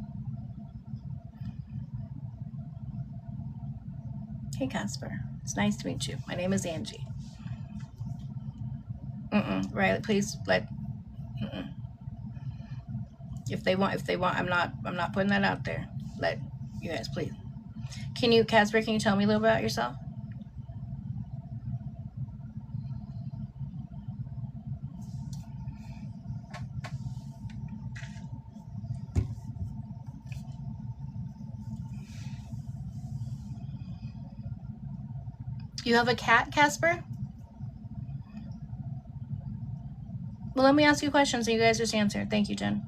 Hey, Casper. It's nice to meet you. My name is Angie. Riley, please let. If they want, I'm not putting that out there. Let you guys, please. Casper, can you tell me a little about yourself? You have a cat, Casper? Well, let me ask you questions and you guys just answer. Thank you, Jen.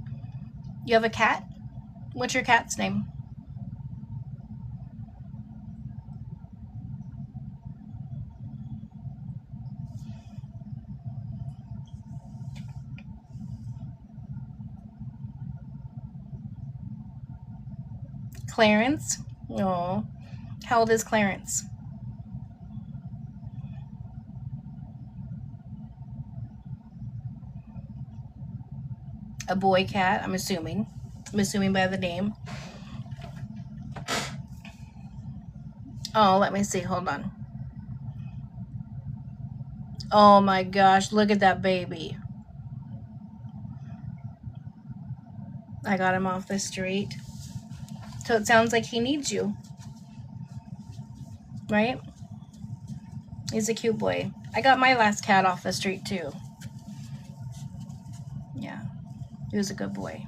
You have a cat? What's your cat's name? Clarence? Oh. How old is Clarence? A boy cat, I'm assuming. I'm assuming by the name. Oh, let me see. Hold on. Oh my gosh, look at that baby. I got him off the street. So it sounds like he needs you. Right? He's a cute boy. I got my last cat off the street too. Yeah. He was a good boy.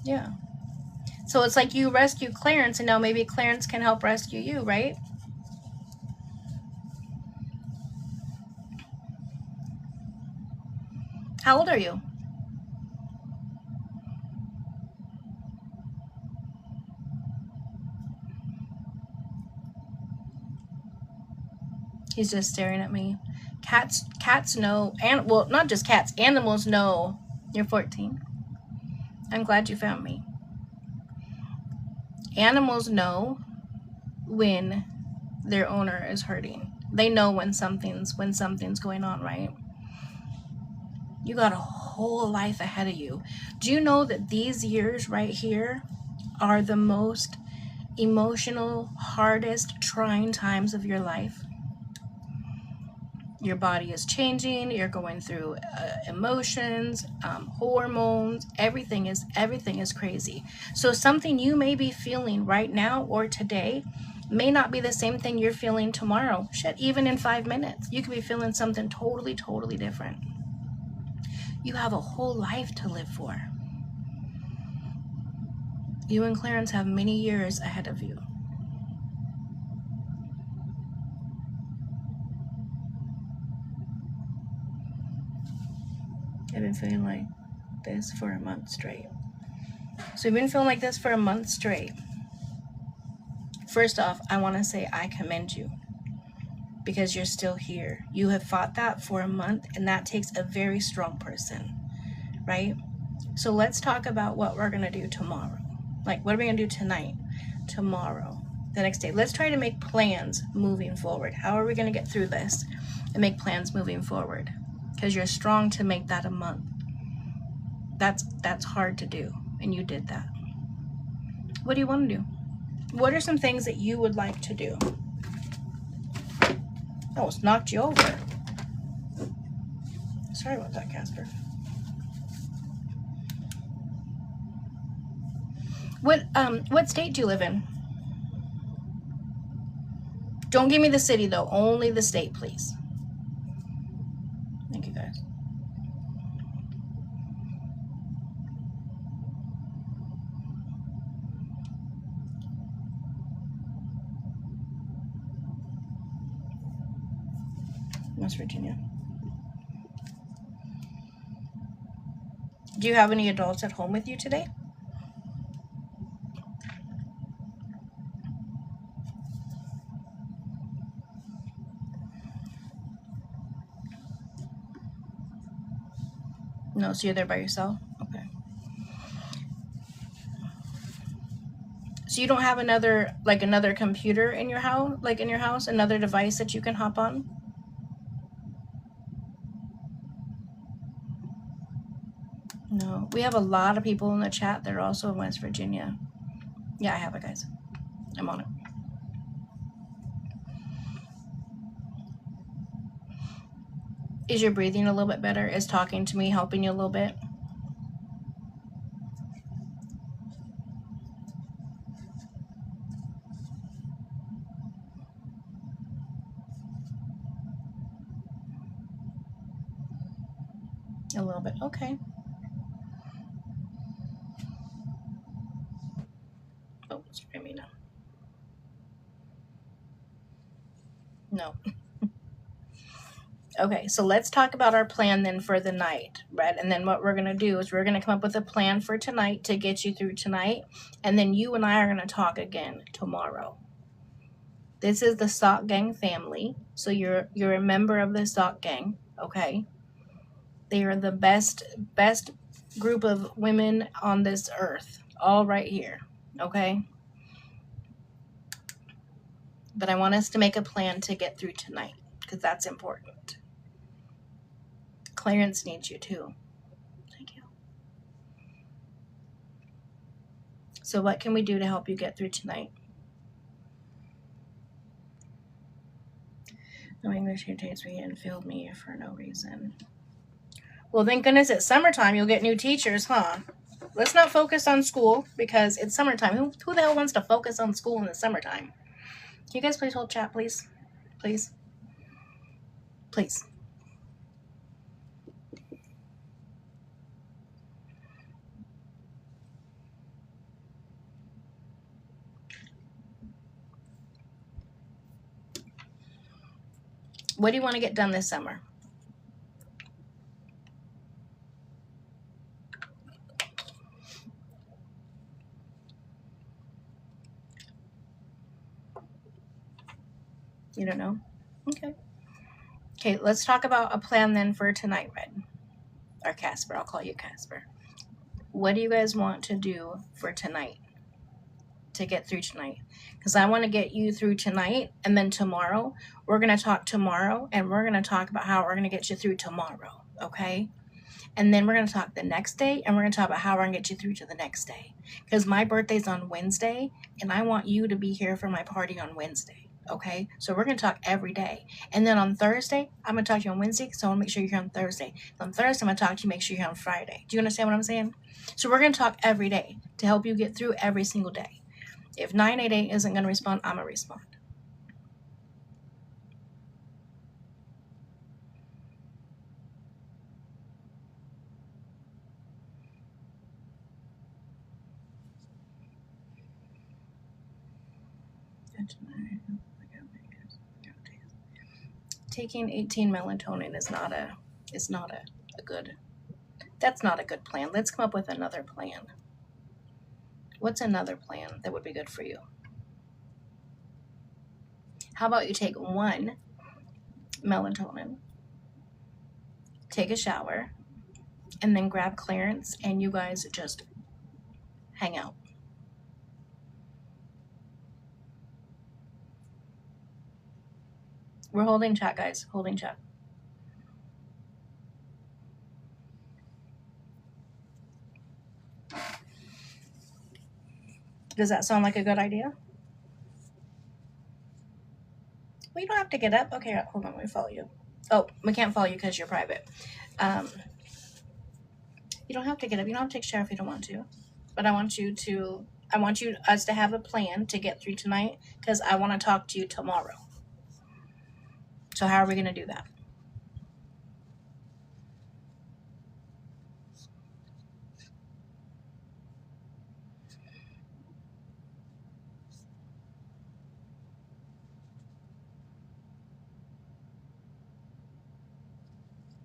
Yeah. So it's like you rescued Clarence and now maybe Clarence can help rescue you, right? How old are you? He's just staring at me. Cats know, and well, not just cats, animals know you're 14. I'm glad you found me. Animals know when their owner is hurting. They know when something's going on, right? You got a whole life ahead of you. Do you know that these years right here are the most emotional, hardest, trying times of your life? Your body is changing. You're going through emotions, hormones. Everything is crazy. So something you may be feeling right now or today may not be the same thing you're feeling tomorrow. Shit, even in 5 minutes, you could be feeling something totally, totally different. You have a whole life to live for. You and Clarence have many years ahead of you. I've been feeling like this for a month straight. So you've been feeling like this for a month straight. First off, I want to say I commend you because you're still here. You have fought that for a month, and that takes a very strong person, right? So let's talk about what we're going to do tomorrow. Like, what are we going to do tonight, tomorrow, the next day? Let's try to make plans moving forward. How are we going to get through this and make plans moving forward? Because you're strong to make that a month. That's hard to do, and you did that. What do you want to do? What are some things that you would like to do? I almost knocked you over. Sorry about that, Casper. What state do you live in? Don't give me the city though, only the state, please. Thank you, guys. West Virginia. Do you have any adults at home with you today? No, so you're there by yourself? Okay. So you don't have another computer in your house, another device that you can hop on? No. We have a lot of people in the chat that are also in West Virginia. Yeah, I have it, guys. I'm on it. Is your breathing a little bit better? Is talking to me helping you a little bit? A little bit. Okay. Oh, it's me now. No. Okay, so let's talk about our plan then for the night, right? And then what we're going to do is we're going to come up with a plan for tonight to get you through tonight. And then you and I are going to talk again tomorrow. This is the Sock Gang family. So you're a member of the Sock Gang, okay? They are the best group of women on this earth, all right here, okay? But I want us to make a plan to get through tonight because that's important. Clarence needs you too. Thank you. So what can we do to help you get through tonight? No English irritates me and failed me for no reason. Well, thank goodness it's summertime. You'll get new teachers, huh? Let's not focus on school because it's summertime. Who the hell wants to focus on school in the summertime? Can you guys please hold chat, please? Please? Please. What do you want to get done this summer? You don't know? Okay. Okay, let's talk about a plan then for tonight, Red. Or Casper, I'll call you Casper. What do you guys want to do for tonight? To get through tonight? Because I want to get you through tonight, and then tomorrow, we're going to talk tomorrow, and we're going to talk about how we're going to get you through tomorrow, okay? And then we're going to talk the next day, and we're going to talk about how we're going to get you through to the next day. Because my birthday's on Wednesday, and I want you to be here for my party on Wednesday, okay? So we're going to talk every day. And then on Thursday, I'm going to talk to you on Wednesday, so I want to make sure you're here on Thursday. On Thursday, I'm going to talk to you, make sure you're here on Friday. Do you understand what I'm saying? So we're going to talk every day to help you get through every single day. If 988 isn't going to respond, I'm going to respond. Taking 18 melatonin is not a good, that's not a good plan. Let's come up with another plan. What's another plan that would be good for you? How about you take 1 melatonin, take a shower, and then grab Clarence, and you guys just hang out. We're holding chat, guys. Holding chat. Does that sound like a good idea? Well, you don't have to get up. Okay, hold on. Let me follow you. Oh, we can't follow you because you're private. You don't have to get up. You don't have to take a shower if you don't want to. But I want us to have a plan to get through tonight, because I want to talk to you tomorrow. So how are we going to do that?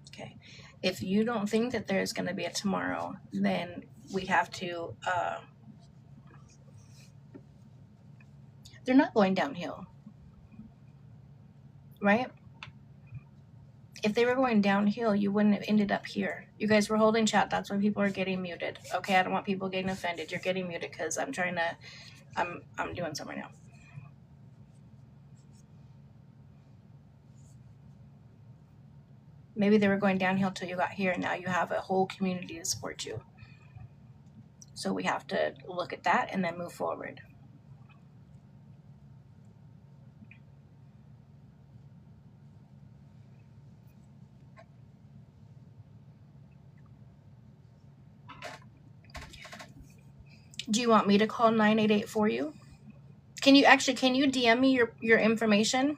Okay. If you don't think that there's going to be a tomorrow, then we have to, they're not going downhill, right? If they were going downhill, you wouldn't have ended up here. You guys were holding chat. That's why people are getting muted. Okay, I don't want people getting offended. You're getting muted because I'm trying to, I'm doing something right now. Maybe they were going downhill till you got here, and now you have a whole community to support you. So we have to look at that and then move forward. Do you want me to call 988 for you? Can you DM me your information?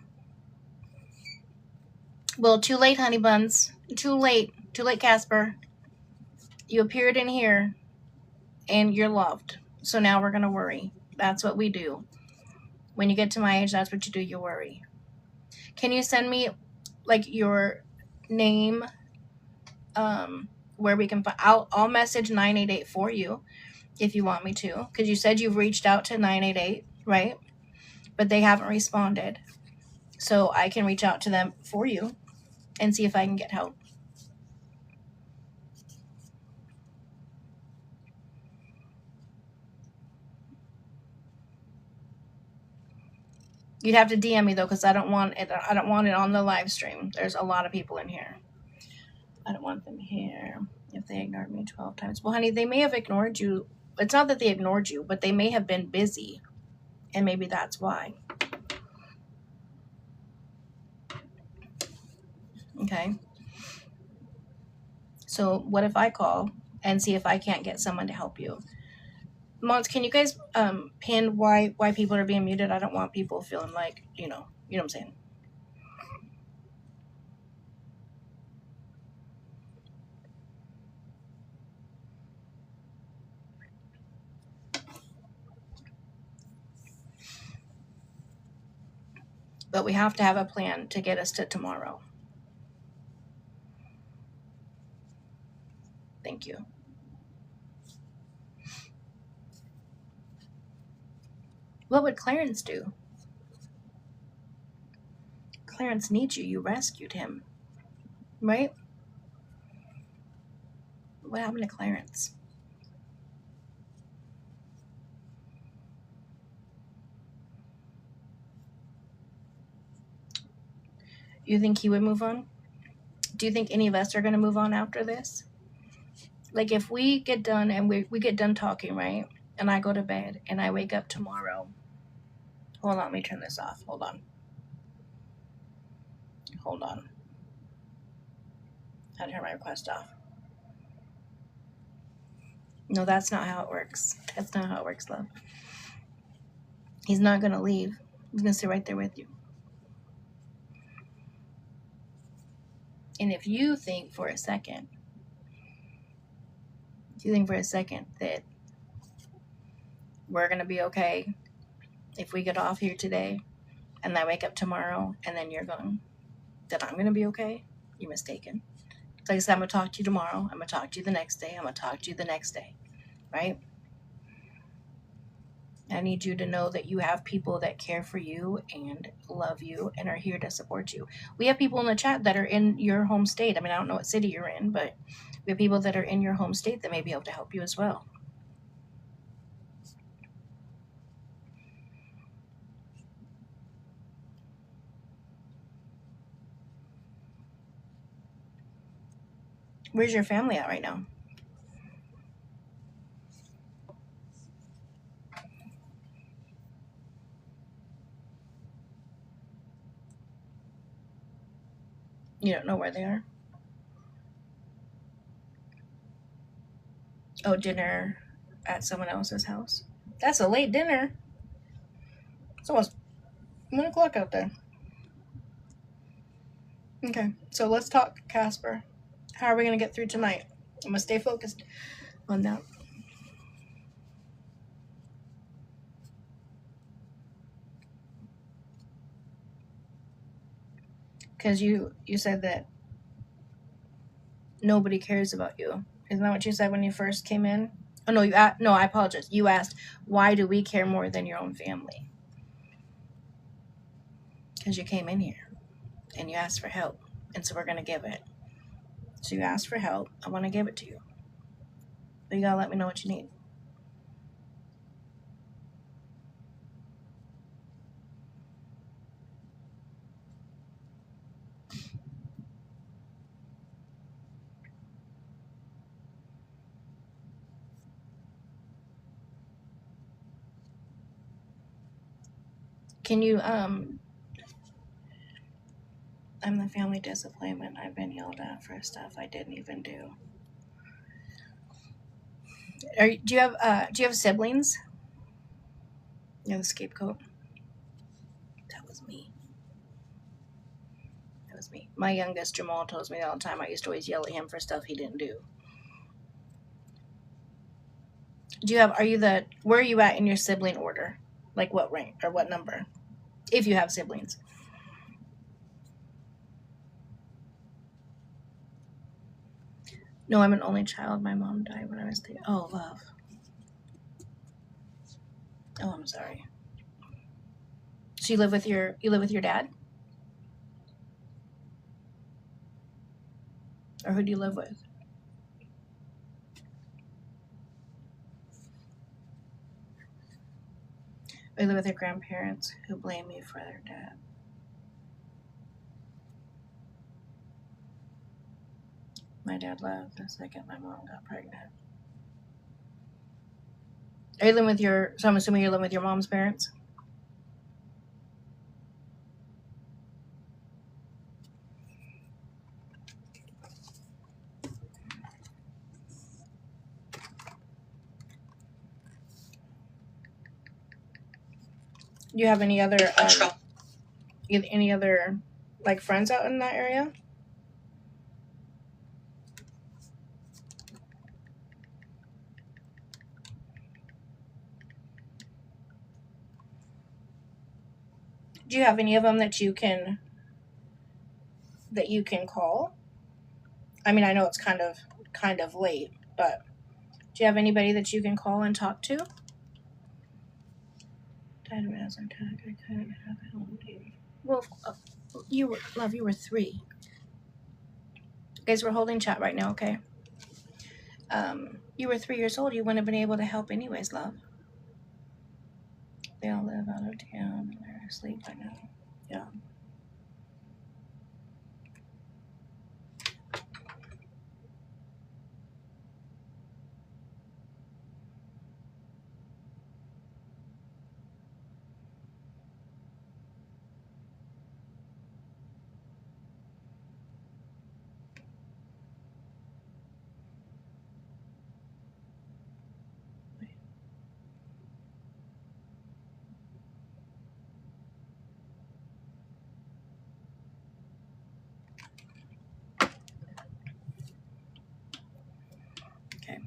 Well, too late, honey buns. Too late, Casper. You appeared in here, and you're loved. So now we're gonna worry. That's what we do. When you get to my age, that's what you do. You worry. Can you send me, like, your name? Where we can find. I'll message 988 for you if you want me to, because you said you've reached out to 988, right? But they haven't responded. So I can reach out to them for you and see if I can get help. You'd have to DM me though, because I don't want it on the live stream. There's a lot of people in here. I don't want them here if they ignored me 12 times. Well, honey, they may have ignored you. It's not that they ignored you, but they may have been busy, and maybe that's why. Okay. So what if I call and see if I can't get someone to help you? Mons, can you guys pin why people are being muted? I don't want people feeling like, you know what I'm saying. But we have to have a plan to get us to tomorrow. Thank you. What would Clarence do? Clarence needs you. You rescued him. Right? What happened to Clarence? You think he would move on? Do you think any of us are going to move on after this? Like, if we get done and we get done talking, right? And I go to bed and I wake up tomorrow. Hold on, let me turn this off. Hold on. I turn my request off. No, that's not how it works. That's not how it works, love. He's not going to leave. He's going to sit right there with you. And if you think for a second that we're going to be okay if we get off here today and I wake up tomorrow and then you're gone, that I'm going to be okay, you're mistaken. Like I said, I'm going to talk to you tomorrow. I'm going to talk to you the next day. I'm going to talk to you the next day. Right? I need you to know that you have people that care for you and love you and are here to support you. We have people in the chat that are in your home state. I mean, I don't know what city you're in, but we have people that are in your home state that may be able to help you as well. Where's your family at right now? You don't know where they are? Oh, dinner at someone else's house. That's a late dinner. It's almost 1 o'clock out there. Okay, so let's talk, Casper. How are we going to get through tonight? I'm going to stay focused on that. Because you said that nobody cares about you. Isn't that what you said when you first came in? Oh, no, no, I apologize. You asked, why do we care more than your own family? Because you came in here and you asked for help, and so we're going to give it. So you asked for help. I want to give it to you. But you got to let me know what you need. Can you, I'm the family disappointment. I've been yelled at for stuff I didn't even do. Do you have siblings? You're the scapegoat. That was me. My youngest, Jamal, tells me all the time I used to always yell at him for stuff he didn't do. Where are you at in your sibling order? Like what rank or what number? If you have siblings. No, I'm an only child. My mom died when I was 3. Oh, love. Oh, I'm sorry. So you live with your dad? Or who do you live with? I live with your grandparents who blame me for their death. My dad left the second my mom got pregnant. Are you living with so I'm assuming you're living with your mom's parents? Do you have any other like friends out in that area? Do you have any of them that you can call? I mean, I know it's kind of late, but do you have anybody that you can call and talk to? Dad was attacked. I couldn't have helped you. Well, you were 3. Guys, we're holding chat right now, okay? You were 3 years old. You wouldn't have been able to help anyways, love. They all live out of town and they're asleep by now. Yeah. Okay.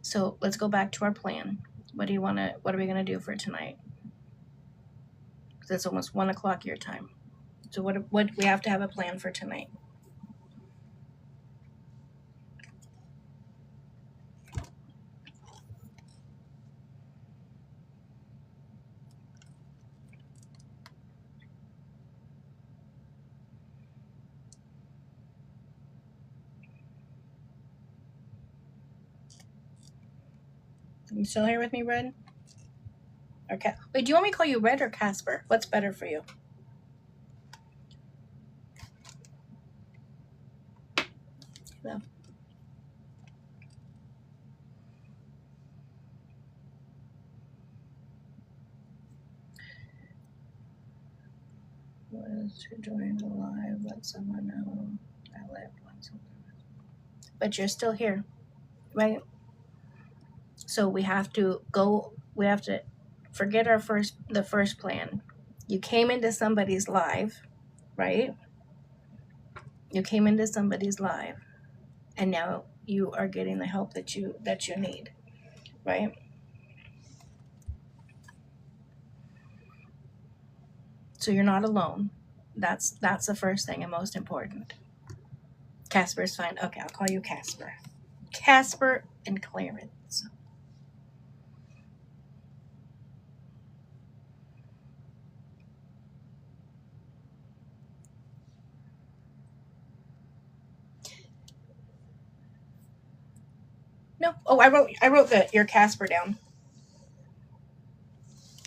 So let's go back to our plan. What are we gonna do for tonight? Because it's almost 1 o'clock your time. So what we have to have a plan for tonight. You still here with me, Red? Okay. Wait, do you want me to call you Red or Casper? What's better for you? No. Was to join the live, let someone know I left once. But you're still here, right? So we have to forget the first plan. You came into somebody's live, right? You came into somebody's live, and now you are getting the help that you need, right? So you're not alone. That's the first thing and most important. Casper's fine. Okay, I'll call you Casper. Casper and Clarence. No. Oh, I wrote your Casper down.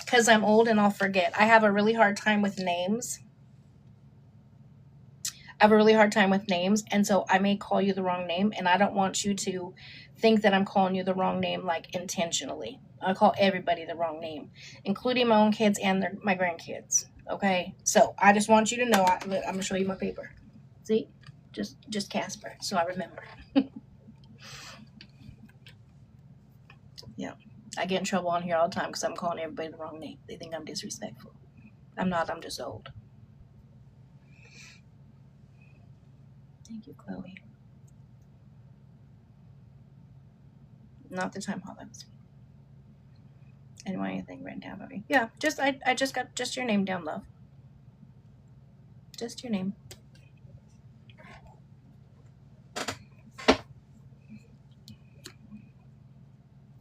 Because I'm old and I'll forget. I have a really hard time with names. And so I may call you the wrong name, and I don't want you to think that I'm calling you the wrong name, like, intentionally. I call everybody the wrong name, including my own kids and my grandkids. Okay? So I just want you to know, I'm going to show you my paper. See? Just Casper, so I remember. Yeah. I get in trouble on here all the time because I'm calling everybody the wrong name. They think I'm disrespectful. I'm not. I'm just old. Thank you, Chloe. Not the time Hollis. Anyone anything written down about me? Yeah, I just got just your name down, love. Just your name.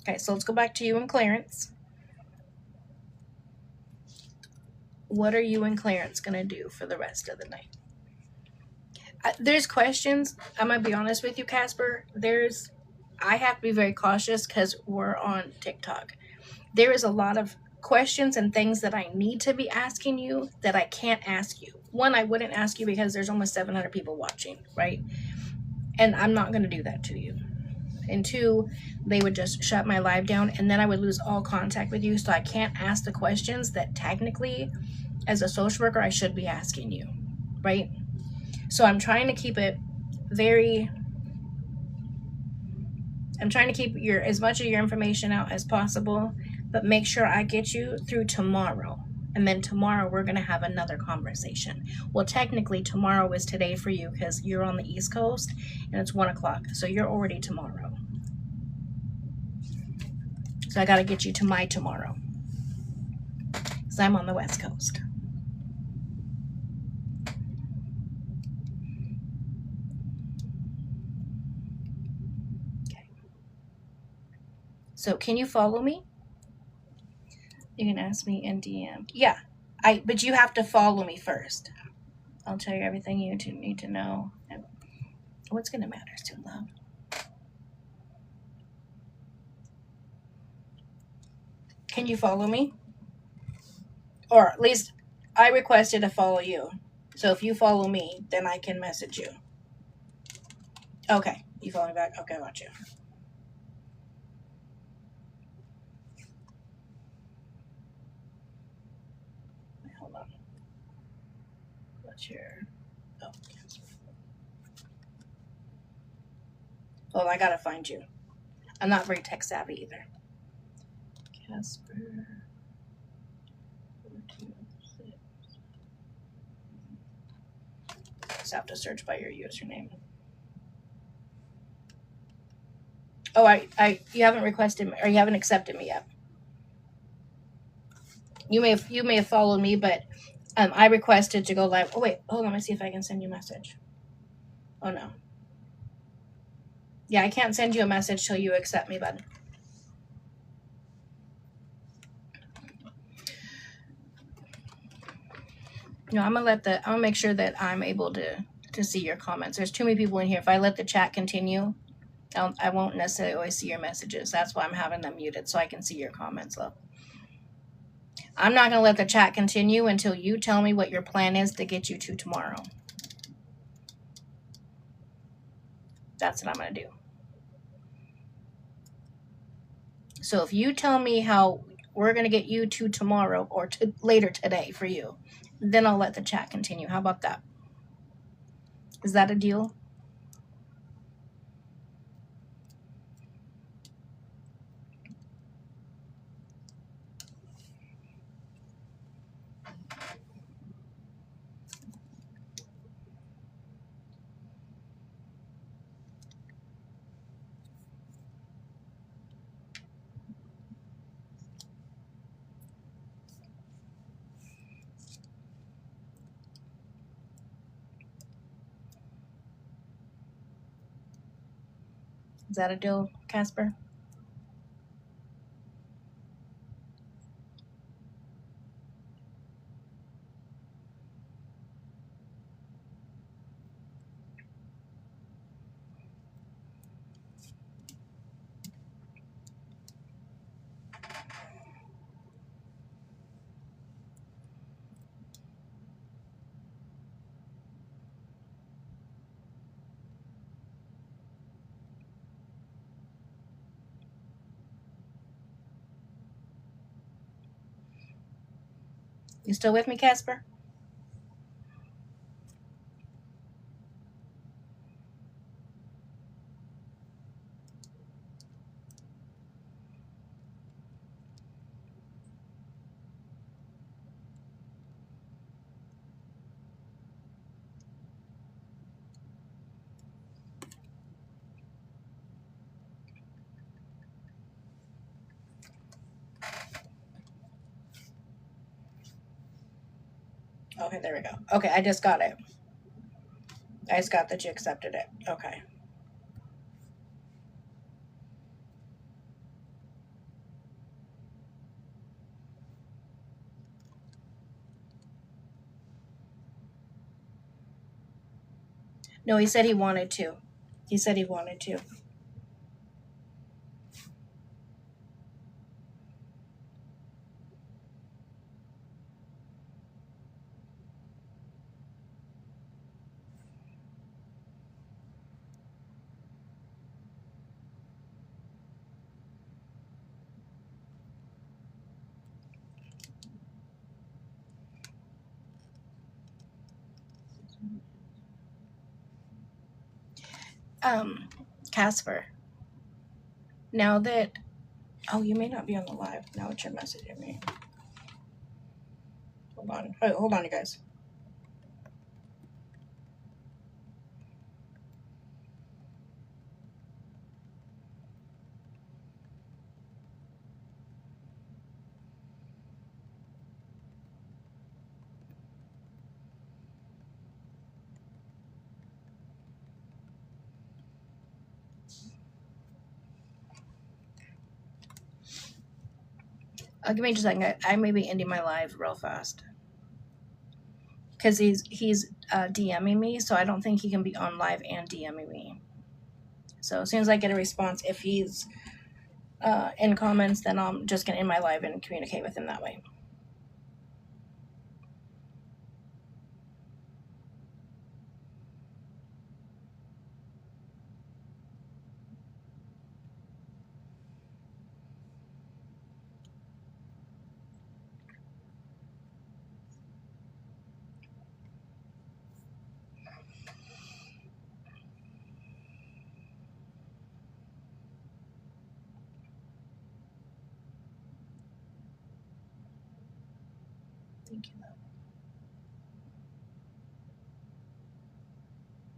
Okay, so let's go back to you and Clarence. What are you and Clarence gonna do for the rest of the night? There's questions. I'm gonna be honest with you, Casper. I have to be very cautious because we're on TikTok. There is a lot of questions and things that I need to be asking you that I can't ask you. One, I wouldn't ask you because there's almost 700 people watching, right? And I'm not gonna do that to you. And two, they would just shut my live down, and then I would lose all contact with you. So I can't ask the questions that technically, as a social worker, I should be asking you, right? So I'm trying to keep as much of your information out as possible, but make sure I get you through tomorrow. And then tomorrow we're going to have another conversation. Well, technically tomorrow is today for you because you're on the East Coast and it's 1 o'clock. So you're already tomorrow. So I got to get you to my tomorrow because I'm on the West Coast. Okay. So can you follow me? You can ask me in DM. Yeah, but you have to follow me first. I'll tell you everything you need to know. What's gonna matter to love? Can you follow me? Or at least I requested to follow you. So if you follow me, then I can message you. Okay. You follow me back? Okay, I got you. Hold on. What's your... Oh, well, I gotta find you. I'm not very tech savvy either. Casper. 426. Just have to search by your username. Oh, you haven't requested me, or you haven't accepted me yet. You may have followed me, but I requested to go live. Oh wait, hold on. Let me see if I can send you a message. Oh no. Yeah, I can't send you a message till you accept me, bud. No, I'm gonna make sure that I'm able to see your comments. There's too many people in here. If I let the chat continue, I won't necessarily always see your messages. That's why I'm having them muted so I can see your comments, love. I'm not gonna let the chat continue until you tell me what your plan is to get you to tomorrow. That's what I'm gonna do. So if you tell me how we're gonna get you to tomorrow or later today for you, then I'll let the chat continue. How about that? Is that a deal? Is that a deal, Casper? You still with me, Casper? Okay, there we go. Okay, I just got it. I just got that you accepted it. Okay. No, he said he wanted to. He said he wanted to. Casper, now that... Oh, you may not be on the live. Now that you're messaging me. Hold on. Wait, hold on, you guys. Give me just a second. I may be ending my live real fast. because he's DMing me, so I don't think he can be on live and DMing me. So as soon as I get a response, if he's in comments, then I'm just gonna end my live and communicate with him that way. Thank you, love.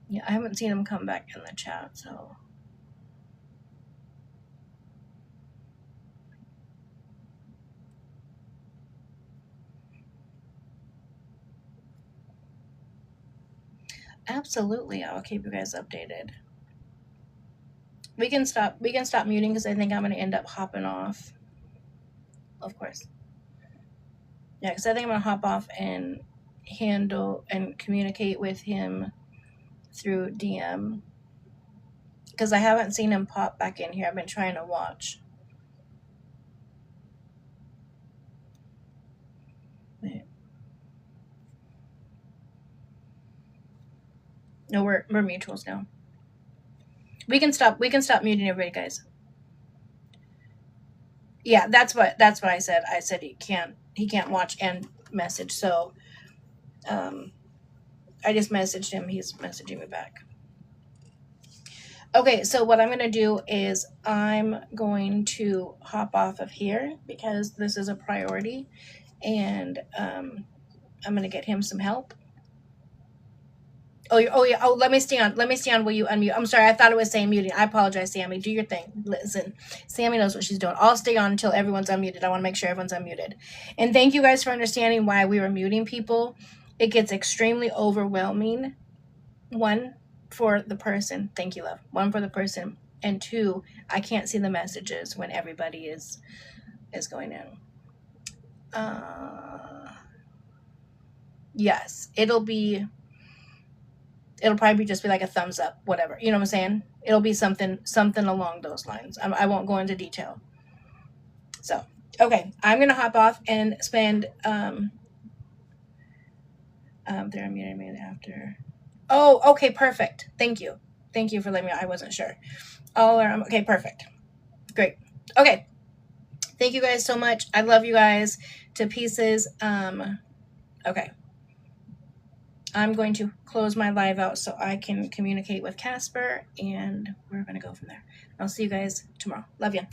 Yeah, I haven't seen him come back in the chat, so. Absolutely, I'll keep you guys updated. We can stop muting because I think I'm gonna end up hopping off. Of course. Yeah, because I think I'm gonna hop off and handle and communicate with him through DM. Because I haven't seen him pop back in here. I've been trying to watch. Wait. No, we're mutuals now. We can stop muting everybody, guys. Yeah, that's what I said. I said he can't watch and message. So I just messaged him. He's messaging me back. Okay, so what I'm going to do is I'm going to hop off of here because this is a priority, and I'm going to get him some help. Oh, yeah. Oh, let me stay on. Will you unmute? I'm sorry. I thought it was saying muting. I apologize, Sammy. Do your thing. Listen, Sammy knows what she's doing. I'll stay on until everyone's unmuted. I want to make sure everyone's unmuted. And thank you guys for understanding why we were muting people. It gets extremely overwhelming. One, for the person. Thank you, love. One, for the person. And two, I can't see the messages when everybody is going in. Yes, it'll probably just be like a thumbs up, whatever. You know what I'm saying? It'll be something along those lines. I won't go into detail. So, okay. I'm going to hop off and spend, they're unmuted me after. Oh, okay. Perfect. Thank you. Thank you for letting me know. I wasn't sure. Okay. Perfect. Great. Okay. Thank you guys so much. I love you guys to pieces. Okay. I'm going to close my live out so I can communicate with Casper, and we're going to go from there. I'll see you guys tomorrow. Love you.